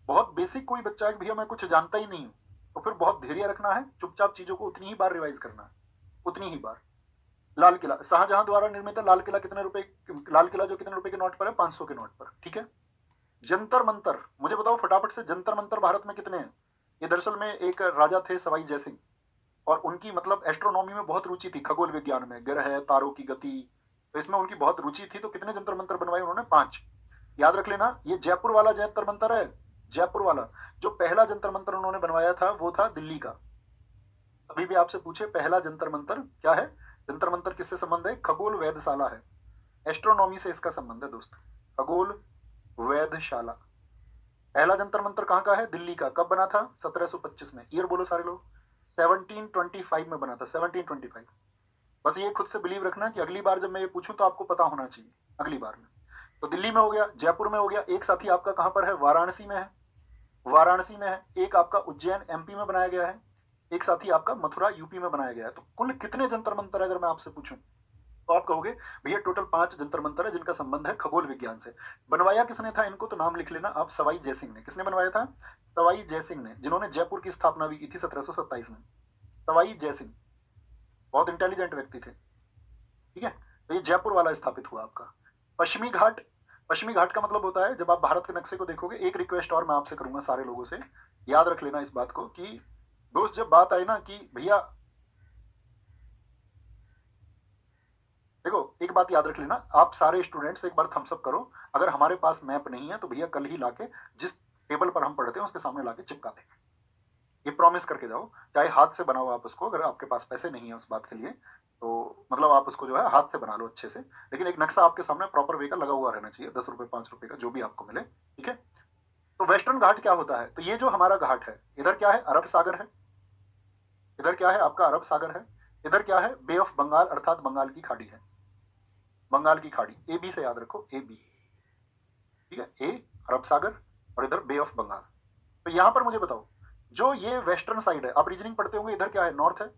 S1: बहुत बेसिक कोई बच्चा है कि भैया मैं कुछ जानता ही नहीं हूं, तो फिर बहुत धैर्य रखना है, चुपचाप चीजों को उतनी ही बार रिवाइज करना है, उतनी ही बार। लाल किला शाहजहां द्वारा निर्मित है। लाल किला कितने रुपए? लाल किला जो कितने रुपए के नोट पर है? 500 के नोट पर। ठीक है, जंतर मंतर मुझे बताओ फटाफट से, जंतर मंतर भारत में कितने हैं? ये दरअसल में एक राजा थे सवाई जयसिंह, और उनकी मतलब एस्ट्रोनॉमी में बहुत रुचि थी, खगोल विज्ञान में, ग्रह तारों की गति, तो इसमें उनकी बहुत रुचि थी। तो कितने जंतर मंतर बनवाए उन्होंने? 5। याद रख लेना, ये जयपुर वाला जंतर मंतर है, जयपुर वाला। जो पहला जंतर मंतर उन्होंने बनवाया था वो था दिल्ली का। अभी भी आपसे पूछे पहला जंतर मंतर क्या है? जंतर मंतर किससे संबंध है? खगोल वेधशाला है, एस्ट्रोनॉमी से इसका संबंध है दोस्त, खगोल वेधशाला। पहला जंतर मंतर कहाँ का है? दिल्ली का। कब बना था? 1725 में। ईयर बोलो सारे लोग। 1725 में बना था, 1725। बस ये खुद से बिलीव रखना कि अगली बार जब मैं ये पूछूं तो आपको पता होना चाहिए अगली बार में। तो दिल्ली में हो गया, जयपुर में हो गया, एक साथी आपका कहां पर है? वाराणसी में है, वाराणसी में है। एक आपका उज्जैन एमपी में बनाया गया है, एक साथी आपका मथुरा यूपी में बनाया गया है। तो कुल कितने जंतर मंतर अगर मैं आपसे पूछूं तो आप कहोगे भैया टोटल 5 जंतर मंतर है जिनका संबंध है खगोल विज्ञान से। बनवाया किसने था इनको? तो नाम लिख लेना आप, सवाई जयसिंह ने। किसने बनवाया था? सवाई जयसिंह ने, जिन्होंने जयपुर की स्थापना भी की थी 1727 में। सवाई जयसिंह बहुत इंटेलिजेंट व्यक्ति थे। ठीक है, तो ये जयपुर वाला स्थापित हुआ आपका। पश्चिमी घाट, पश्चिमी घाट का मतलब होता है, जब आप भारत के नक्शे को देखोगे, एक रिक्वेस्ट और मैं आपसे करूंगा सारे लोगों से, याद रख लेना इस बात को कि दोस्त जब बात आए ना कि भैया एक बात याद रख लेना, आप सारे स्टूडेंट्स एक बार थम्स अप करो, अगर हमारे पास मैप नहीं है तो भैया कल ही लाके जिस टेबल पर हम पढ़ते हैं उसके सामने लाके चिपका देंगे। ये प्रॉमिस करके जाओ, चाहे हाथ से बनाओ आप उसको, अगर आपके पास पैसे नहीं है उस बात के लिए तो मतलब आप उसको जो है हाथ से बना लो अच्छे से, लेकिन एक नक्शा आपके सामने प्रॉपर वे का लगा हुआ रहना चाहिए, 10 रुपए 5 रुपए का जो भी आपको मिले, ठीक है। तो वेस्टर्न घाट क्या होता है, तो ये जो हमारा घाट है, इधर क्या है, अरब सागर है, इधर क्या है आपका अरब सागर है, इधर क्या है, बे ऑफ बंगाल अर्थात बंगाल की खाड़ी है, बंगाल की खाड़ी, ए बी से याद रखो, ए बी, ठीक है, ए अरब सागर और इधर बे ऑफ बंगाल। तो यहां पर मुझे बताओ, जो ये वेस्टर्न साइड है, आप रीजनिंग पढ़ते होंगे, इधर क्या है, नॉर्थ है,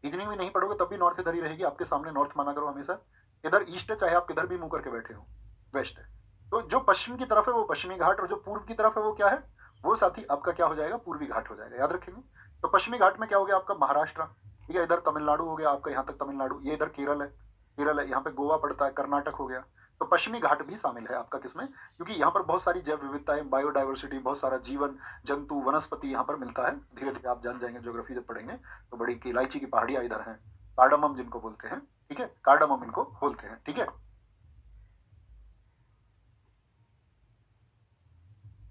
S1: रीजनिंग भी नहीं पढ़ोगे तब भी नॉर्थ इधर ही रहेगी, आपके सामने नॉर्थ माना करो हमेशा, इधर ईस्ट है, चाहे आप किधर भी मुंह करके बैठे हो, वेस्ट है। तो जो पश्चिम की तरफ है वो पश्चिमी घाट, और जो पूर्व की तरफ है वो क्या है, वो साथी आपका क्या हो जाएगा, पूर्वी घाट हो जाएगा, याद रखेंगे। तो पश्चिमी घाट में क्या हो गया आपका, महाराष्ट्र, ठीक है, इधर तमिलनाडु हो गया आपका, यहाँ तक तमिलनाडु, ये इधर केरल है, केरल है, यहाँ पे गोवा पड़ता है, कर्नाटक हो गया। तो पश्चिमी घाट भी शामिल है आपका किसमें, क्योंकि यहाँ पर बहुत सारी जैव विविधताएं, बायोडाइवर्सिटी, बहुत सारा जीवन जंतु वनस्पति यहाँ पर मिलता है, धीरे धीरे आप जान जाएंगे ज्योग्राफी जब पढ़ेंगे। तो बड़ी इलायची की पहाड़ियां इधर हैं, कार्डमम जिनको बोलते हैं, ठीक है, कार्डमम इनको बोलते हैं, ठीक है।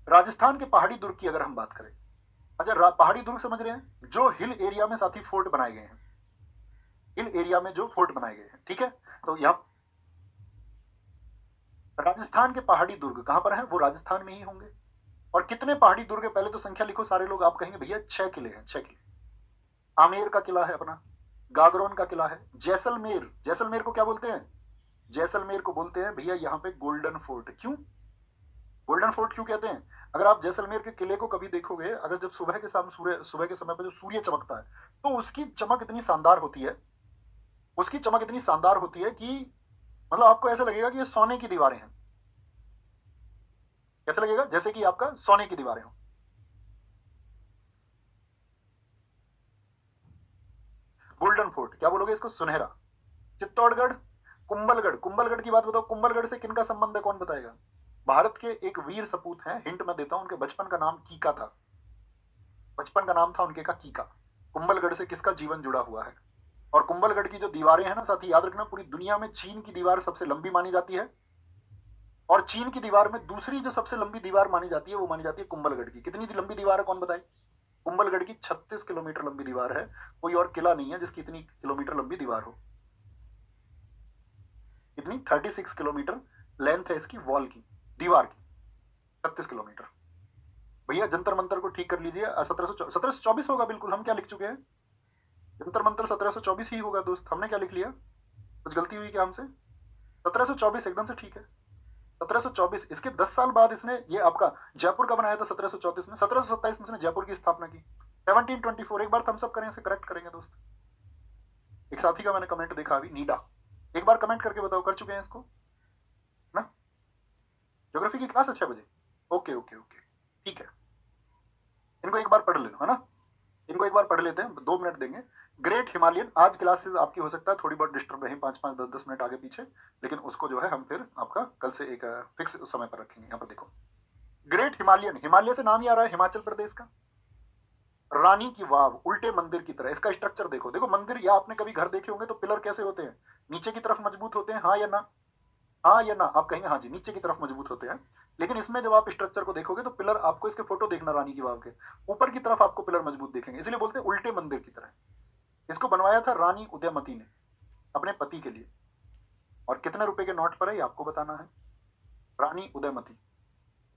S1: राजस्थान के पहाड़ी दुर्ग की अगर हम बात करें, अच्छा पहाड़ी दुर्ग समझ रहे हैं, जो हिल एरिया में साथी फोर्ट बनाए गए हैं, हिल एरिया में जो फोर्ट बनाए गए हैं, ठीक है। तो यहाँ राजस्थान के पहाड़ी दुर्ग कहां पर हैं, वो राजस्थान में ही होंगे। और कितने पहाड़ी दुर्ग है, पहले तो संख्या लिखो सारे लोग, आप कहेंगे भैया 6 किले हैं, 6 किले। आमेर का किला है अपना, गागरोन का किला है, जैसलमेर, जैसलमेर को क्या बोलते हैं, जैसलमेर को बोलते हैं भैया यहाँ पे गोल्डन फोर्ट। क्यों गोल्डन फोर्ट क्यों कहते हैं, अगर आप जैसलमेर के किले को कभी देखोगे, अगर जब सुबह के सामने सुबह के समय पर जो सूर्य चमकता है तो उसकी चमक इतनी शानदार होती है, उसकी चमक इतनी शानदार होती है कि मतलब आपको ऐसा लगेगा कि ये सोने की दीवारें हैं, कैसा लगेगा, जैसे कि आपका सोने की दीवारें हो। गोल्डन फोर्ट क्या बोलोगे इसको, सुनहरा। चित्तौड़गढ़, कुंभलगढ़, कुंभलगढ़ की बात बताओ, कुंभलगढ़ से किनका संबंध है, कौन बताएगा। भारत के एक वीर सपूत हैं, हिंट मैं देता हूं, उनके बचपन का नाम कीका था, बचपन का नाम था उनके का कीका। कुंभलगढ़ से किसका जीवन जुड़ा हुआ है। और कुंभलगढ़ की जो दीवारें हैं ना साथी, याद रखना, पूरी दुनिया में चीन की दीवार सबसे लंबी मानी जाती है, और चीन की दीवार में दूसरी जो सबसे लंबी दीवार मानी जाती है वो मानी जाती है कुंभलगढ़ की। कितनी लंबी दीवार है कौन बताए, कुंभलगढ़ की 36 किलोमीटर लंबी दीवार है, कोई और किला नहीं है जिसकी इतनी किलोमीटर लंबी दीवार हो, इतनी 36 किलोमीटर लेंथ है इसकी, वॉल की, दीवार की 36 किलोमीटर। भैया जंतर मंतर को ठीक कर लीजिए, 1724 होगा बिल्कुल, हम क्या लिख चुके हैं, जंतर मंतर 1724 ही होगा दोस्त, हमने क्या लिख लिया, कुछ गलती हुई क्या हमसे, 1724 एकदम से ठीक है, 1724। इसके 10 साल बाद इसने ये आपका जयपुर का बनाया था 1734 में, 1727 में इसने जयपुर की स्थापना की, 1724। एक बार थम्स अप करें, इसे करेक्ट करेंगे दोस्त। एक साथी का मैंने कमेंट देखा अभी, नीडा, एक बार कमेंट करके बताओ कर चुके हैं इसको ना। ज्योग्राफी की क्लास है 6 बजे, ओके ओके ओके, ठीक है, इनको एक बार पढ़ लेना है ना, इनको एक बार पढ़ लेते हैं, 2 मिनट देंगे। ग्रेट हिमालयन, आज क्लासेस आपकी हो सकता है थोड़ी बहुत डिस्टर्ब रही, 5-5 10-10 मिनट आगे पीछे, लेकिन उसको जो है हम फिर आपका कल से एक फिक्स समय पर रखेंगे। यहाँ पर देखो, ग्रेट हिमालयन, हिमालय से नाम ही आ रहा है, हिमाचल प्रदेश का। रानी की वाव, उल्टे मंदिर की तरह, इसका स्ट्रक्चर देखो, देखो मंदिर, या आपने कभी घर देखे होंगे तो पिलर कैसे होते हैं, नीचे की तरफ मजबूत होते हैं, हाँ या ना, हाँ या ना, आप कहेंगे हाँ जी, नीचे की तरफ मजबूत होते हैं। लेकिन इसमें जब आप स्ट्रक्चर को देखोगे तो पिलर, आपको इसके फोटो देखना रानी की वाव के, ऊपर की तरफ आपको पिलर मजबूत देखेंगे, इसलिए बोलते हैं उल्टे मंदिर की तरह। इसको बनवाया था रानी उदयमती ने अपने पति के लिए, और कितने रुपए के नोट पर है ये आपको बताना है। रानी उदयमती,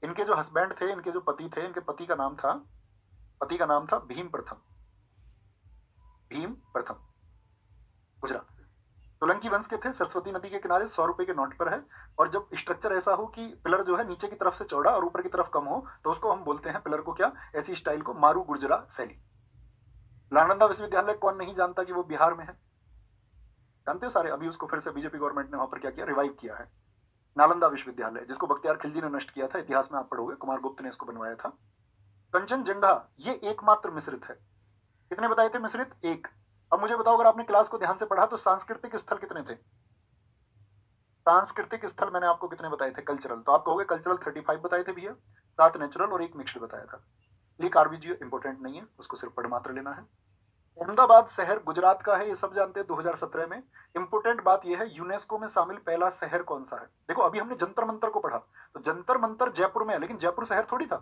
S1: इनके जो हस्बैंड थे, इनके जो पति थे, इनके पति का नाम था, पति का नाम था भीम प्रथम, भीम प्रथम, गुजरात से, सोलंकी वंश के थे, सरस्वती नदी के किनारे, 100 रुपए के नोट पर है। और जब स्ट्रक्चर ऐसा हो कि पिलर जो है नीचे की तरफ से चौड़ा और ऊपर की तरफ कम हो, तो उसको हम बोलते हैं पिलर को क्या, ऐसी स्टाइल को मारू गुर्जरा शैली। नालंदा विश्वविद्यालय कौन नहीं जानता कि वो बिहार में है, जानते हो सारे, अभी उसको फिर से बीजेपी गवर्नमेंट ने वहां पर क्या किया, रिवाइव किया है। नालंदा विश्वविद्यालय, जिसको बख्तियार खिलजी ने नष्ट किया था, इतिहास में आप पढ़ोगे, कुमार गुप्त ने इसको बनवाया था। कंचनजंगा, ये एकमात्र मिश्रित है, कितने बताए थे मिश्रित, एक। अब मुझे बताओ, अगर आपने क्लास को ध्यान से पढ़ा तो सांस्कृतिक स्थल कितने थे, सांस्कृतिक स्थल मैंने आपको कितने बताए थे, कल्चरल, तो आप कहोगे कल्चरल 35 बताए थे भैया, 7 नेचुरल और 1 मिक्स्ड बताया था। ये आरबीजी इंपोर्टेंट नहीं है, उसको सिर्फ पढ़ मात्र लेना है। अहमदाबाद शहर गुजरात का है, ये सब जानते हैं 2017 में। इंपोर्टेंट बात यह है, यूनेस्को में शामिल पहला शहर कौन सा है। देखो अभी हमने जंतर मंतर को पढ़ा, तो जंतर मंतर जयपुर में है, लेकिन जयपुर शहर थोड़ी था।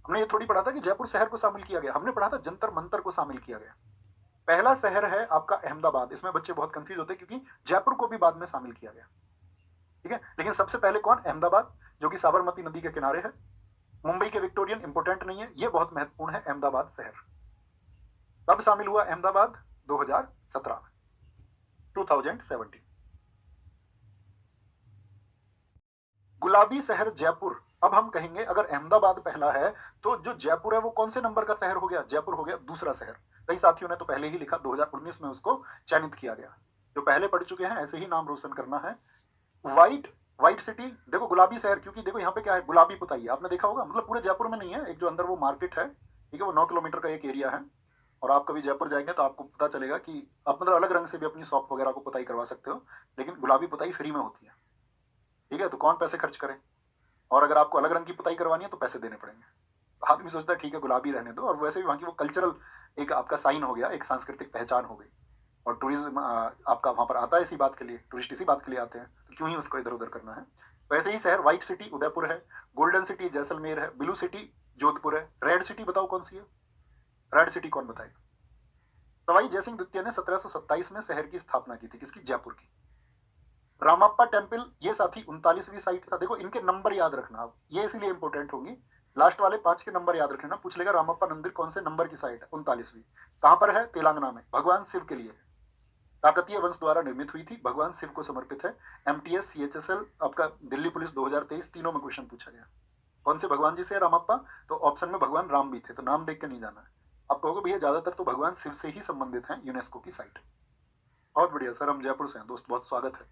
S1: हमने ये थोड़ी पढ़ा था कि जयपुर शहर को शामिल किया गया, हमने पढ़ा था जंतर मंतर को शामिल किया गया। पहला शहर है आपका अहमदाबाद। इसमें बच्चे बहुत कंफ्यूज होते हैं क्योंकि जयपुर को भी बाद में शामिल किया गया, ठीक है। लेकिन सबसे पहले कौन, अहमदाबाद, जो कि साबरमती नदी के किनारे है। मुंबई के विक्टोरियन इंपोर्टेंट नहीं है, ये बहुत महत्वपूर्ण है अहमदाबाद शहर। कब शामिल हुआ अहमदाबाद, 2017 में, 2017। गुलाबी शहर जयपुर। अब हम कहेंगे अगर अहमदाबाद पहला है तो जो जयपुर है वो कौन से नंबर का शहर हो गया, जयपुर हो गया दूसरा शहर। कई साथियों ने तो पहले ही लिखा, 2019 में उसको चयनित किया गया। जो पहले पढ़ चुके हैं ऐसे ही नाम रोशन करना है। व्हाइट, व्हाइट सिटी, देखो गुलाबी शहर, क्योंकि देखो यहाँ पे क्या है, गुलाबी पुताई है, आपने देखा होगा, मतलब पूरे जयपुर में नहीं है, एक जो अंदर वो मार्केट है, ठीक है, वो 9 किलोमीटर का एक एरिया है। और आप कभी जयपुर जाएंगे तो आपको पता चलेगा कि आप मतलब अलग रंग से भी अपनी शॉप वगैरह को पुताई करवा सकते हो, लेकिन गुलाबी पुताई फ्री में होती है, ठीक है। तो कौन पैसे खर्च करे, और अगर आपको अलग रंग की पुताई करवानी है तो पैसे देने पड़ेंगे। तो आदमी सोचता है ठीक है गुलाबी रहने दो, और वैसे भी वहाँ की वो कल्चरल एक आपका साइन हो गया, एक सांस्कृतिक पहचान हो गई। और टूरिज्म आपका वहां पर आता है इसी बात के लिए, टूरिस्ट इसी बात के लिए आते हैं, तो क्यों ही उसको इधर उधर करना है। वैसे ही शहर, व्हाइट सिटी उदयपुर है, गोल्डन सिटी जैसलमेर है, ब्लू सिटी जोधपुर है, रेड सिटी बताओ कौन सी है, रेड सिटी कौन बताएगा। सवाई जयसिंह द्वितीय ने 1727 में शहर की स्थापना की थी, किसकी, जयपुर की। रामप्पा टेम्पल, ये साथी 39वीं साइट था। देखो इनके नंबर याद रखना, अब ये इसीलिए इंपोर्टेंट होंगी, लास्ट वाले 5 के नंबर याद रखना। पूछ लेगा रामप्पा मंदिर कौन से नंबर की साइट है, 39वीं। कहां पर है, तेलंगाना में, भगवान शिव के लिए है, काकतीय वंश द्वारा निर्मित हुई थी, भगवान शिव को समर्पित है। एमटीएस, सीएचएसएल, आपका दिल्ली पुलिस 2023 तीनों में क्वेश्चन पूछा गया, कौन से भगवान जी से है रामप्पा, तो ऑप्शन में भगवान राम भी थे, तो नाम देख के नहीं जाना है। आप कहोगे भैया ज्यादातर तो भगवान शिव से ही संबंधित है यूनेस्को की साइट। बहुत बढ़िया सर, हम जयपुर से हैं दोस्त, बहुत स्वागत है।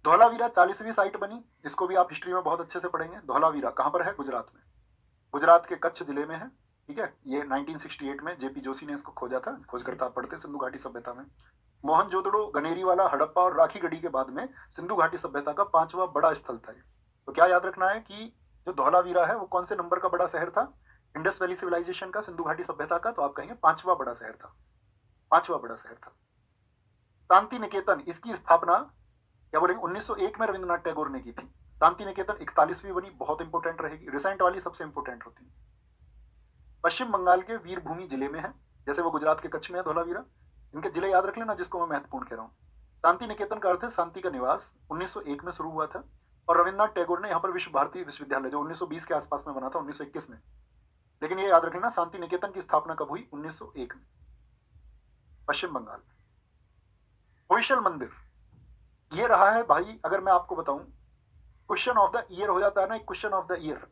S1: धौलावीरा 40वीं साइट बनी, इसको भी आप हिस्ट्री में बहुत अच्छे से पढ़ेंगे। धौलावीरा कहां पर है, गुजरात में, गुजरात के कच्छ जिले में है, ठीक है। ये 1968 में जेपी जोशी ने इसको खोजा था, खोजकर्ता पढ़ते सिंधु घाटी सभ्यता में। मोहनजोदड़ो, गनेरीवाला, हड़प्पा और राखी गढ़ी के बाद में सिंधु घाटी सभ्यता का 5वां बड़ा स्थल था ये। तो क्या याद रखना है कि जो धौलावीरा है वो कौन से नंबर का बड़ा शहर था, इंडस वैली सिविलाइजेशन का, सिंधु घाटी सभ्यता का, तो आप कहेंगे 5वां बड़ा शहर था, 5वां बड़ा शहर था। शांति निकेतन, इसकी स्थापना क्या बोलेंगे 1901 में रविंद्रनाथ टैगोर ने की थी। शांति निकेतन 41वीं बनी, बहुत इंपोर्टेंट रहेगी, रिसेंट वाली सबसे इंपोर्टेंट होती है। पश्चिम बंगाल के वीरभूमि जिले में है, जैसे वो गुजरात के कच्छ में है धौलावीरा, इनके जिले याद रख लेना जिसको मैं महत्वपूर्ण कह रहा हूँ। शांति निकेतन का अर्थ है शांति का निवास, 1901 में शुरू हुआ था। और रविन्द्रनाथ टैगोर ने यहाँ पर विश्व भारती विश्वविद्यालय जो 1920 के आसपास में बना था, 1921 में, लेकिन ये याद रख लेना शांति निकेतन की स्थापना कब हुई, 1901 में, पश्चिम बंगाल में। होयसल मंदिर, ये रहा है भाई, अगर मैं आपको बताऊं क्वेश्चन ऑफ द ईयर हो जाता है ना, एक क्वेश्चन ऑफ द ईयर,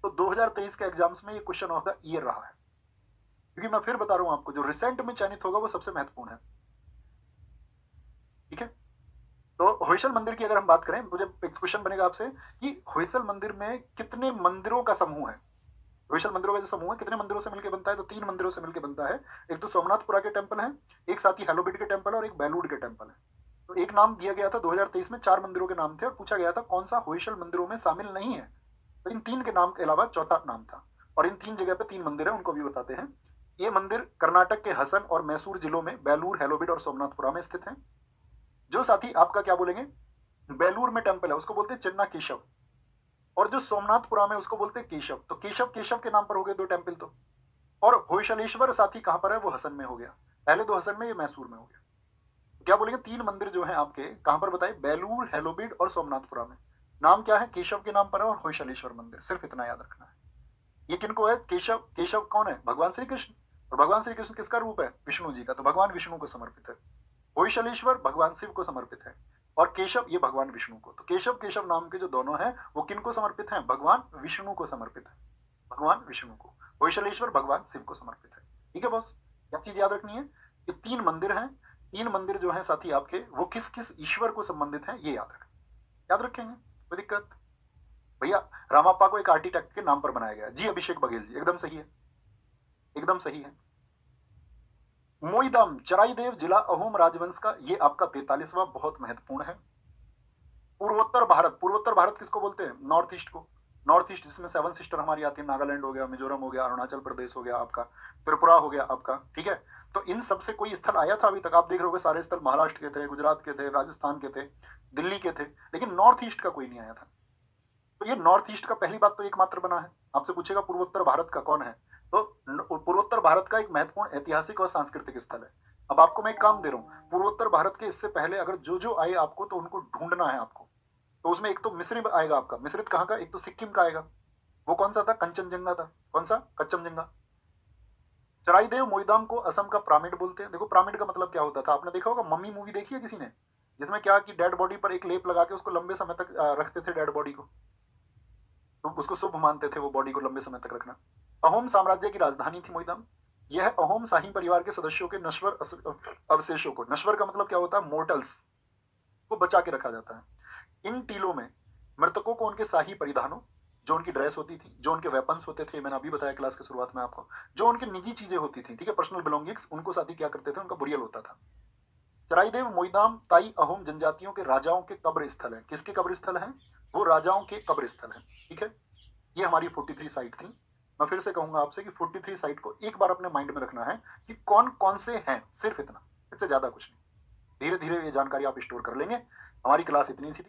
S1: तो 2023 के एग्जाम्स में ये क्वेश्चन ऑफ द ईयर रहा है, क्योंकि मैं फिर बता रहा हूं आपको जो रिसेंट में चयनित होगा वो सबसे महत्वपूर्ण है, ठीक है। तो होयसल मंदिर की अगर हम बात करें, मुझे एक क्वेश्चन बनेगा आपसे कि होयसल मंदिर में कितने मंदिरों का समूह है। होयसल मंदिरों का जो समूह है कितने मंदिरों से मिलकर बनता है, तो 3 मंदिरों से मिलकर बनता है। एक तो सोमनाथपुरा के टेम्पल है, एक साथ ही हेलोबिड के टेम्पल और एक बेलूड के टेम्पल है। तो एक नाम दिया गया था 2023 में, 4 मंदिरों के नाम थे, और पूछा गया था कौन सा होयसल मंदिरों में शामिल नहीं है, तो इन 3 के नाम के अलावा चौथा नाम था। और इन 3 जगह पे 3 मंदिर है, उनको भी बताते हैं। ये मंदिर कर्नाटक के हसन और मैसूर जिलों में बेलूर, हेलोबिड और सोमनाथपुरा में स्थित है। जो साथी आपका क्या बोलेंगे, बेलूर में टेम्पल है उसको बोलते हैं चिन्ना केशव, और जो सोमनाथपुरा में उसको बोलते हैं केशव। तो केशव केशव के नाम पर हो गए 2 टेम्पल तो। और होयसलेश्वर साथी कहां पर है, वो हसन में हो गया, पहले 2 हसन में, ये मैसूर में हो गया। क्या बोलेंगे, 3 मंदिर जो है आपके कहां पर बताए, बेलूर, हेलोबिड और सोमनाथपुरा में। नाम क्या है, केशव के नाम पर है, और होयसलेश्वर मंदिर, सिर्फ इतना याद रखना है। ये किनको है, केशव, केशव कौन है, भगवान श्री कृष्ण, और भगवान श्री कृष्ण किसका रूप है, विष्णु जी का, तो भगवान विष्णु को समर्पित है। होयसलेश्वर भगवान शिव को समर्पित है, और केशव ये भगवान विष्णु को। तो केशव केशव नाम के जो दोनों हैं वो किनको समर्पित हैं, भगवान विष्णु को समर्पित है, भगवान विष्णु को। होयसलेश्वर भगवान शिव को समर्पित है, ठीक है बॉस। क्या चीज याद रखनी है, ये 3 मंदिर हैं, 3 मंदिर जो है साथी आपके, वो किस किस ईश्वर को संबंधित है, ये याद रखें, याद रखेंगे, कोई दिक्कत। भैया रामाप्पा को एक आर्किटेक्ट के नाम पर बनाया गया, जी अभिषेक बघेल जी, एकदम सही है, एकदम सही है। मोईदाम चराईदेव जिला अहोम राजवंश का, ये आपका 43वां, बहुत महत्वपूर्ण है। पूर्वोत्तर भारत, पूर्वोत्तर भारत किसको बोलते हैं, नॉर्थ ईस्ट को। नॉर्थ ईस्ट जिसमें 7 सिस्टर हमारी आती है, नागालैंड हो गया, मिजोरम हो गया, अरुणाचल प्रदेश हो गया आपका, त्रिपुरा हो गया आपका, ठीक है। तो इन सब से कोई स्थल आया था अभी तक? आप देख रहे हो सारे स्थल महाराष्ट्र के थे, गुजरात के थे, राजस्थान के थे, दिल्ली के थे, लेकिन नॉर्थ ईस्ट का कोई नहीं आया था। तो ये नॉर्थ ईस्ट का पहली बात तो एकमात्र बना है। आपसे पूछेगा पूर्वोत्तर भारत का कौन है, तो पूर्वोत्तर भारत का एक महत्वपूर्ण ऐतिहासिक और सांस्कृतिक स्थल है। अब आपको मैं एक काम दे रहा हूँ, पूर्वोत्तर भारत के इससे पहले अगर जो जो आए आपको, तो उनको ढूंढना है आपको। तो उसमें एक तो मिस्र आएगा आपका, मिश्रित कहाँ का, एक तो सिक्किम का आएगा, वो कौन सा था, कंचनजंगा था। कौन सा, कच्चमजंगा। चराईदेव मोईदाम को असम का प्रामिड बोलते हैं। देखो प्रामिड का मतलब क्या होता था, आपने देखा होगा, मम्मी मूवी देखी है किसी ने, जिसमें क्या कि डेड बॉडी पर एक लेप लगा के उसको लंबे समय तक रखते थे डेड बॉडी को, तो उसको शुभ मानते थे वो बॉडी को लंबे समय तक रखना। अहोम साम्राज्य की राजधानी थी मोईदाम। यह अहोम शाही परिवार के सदस्यों के नश्वर अवशेषों को, नश्वर का मतलब क्या होता है, मोर्टल्स को बचा के रखा जाता है। इन टीलों में मृतकों को उनके शाही परिधानों, जो उनकी ड्रेस होती थी, जो उनके वेपन्स होते थे, मैंने अभी बताया क्लास के शुरुआत में आपको, जो उनकी निजी चीजें होती थी, ठीक है, पर्सनल बिलोंगिंग्स, उनको साथ ही क्या करते थे, उनका बुरियल होता था। चराईदेव मोईदाम ताई अहोम जनजातियों के राजाओं के कब्र स्थल है। किसके कब्र स्थल है, वो राजाओं के कब्र स्थल है, ठीक है। ये हमारी 43 साइट थी। मैं फिर से कहूंगा आपसे कि 43 साइट को एक बार अपने माइंड में रखना है कि कौन कौन से हैं, सिर्फ इतना, इससे ज्यादा कुछ नहीं। धीरे धीरे ये जानकारी आप स्टोर कर लेंगे। हमारी क्लास इतनी थी।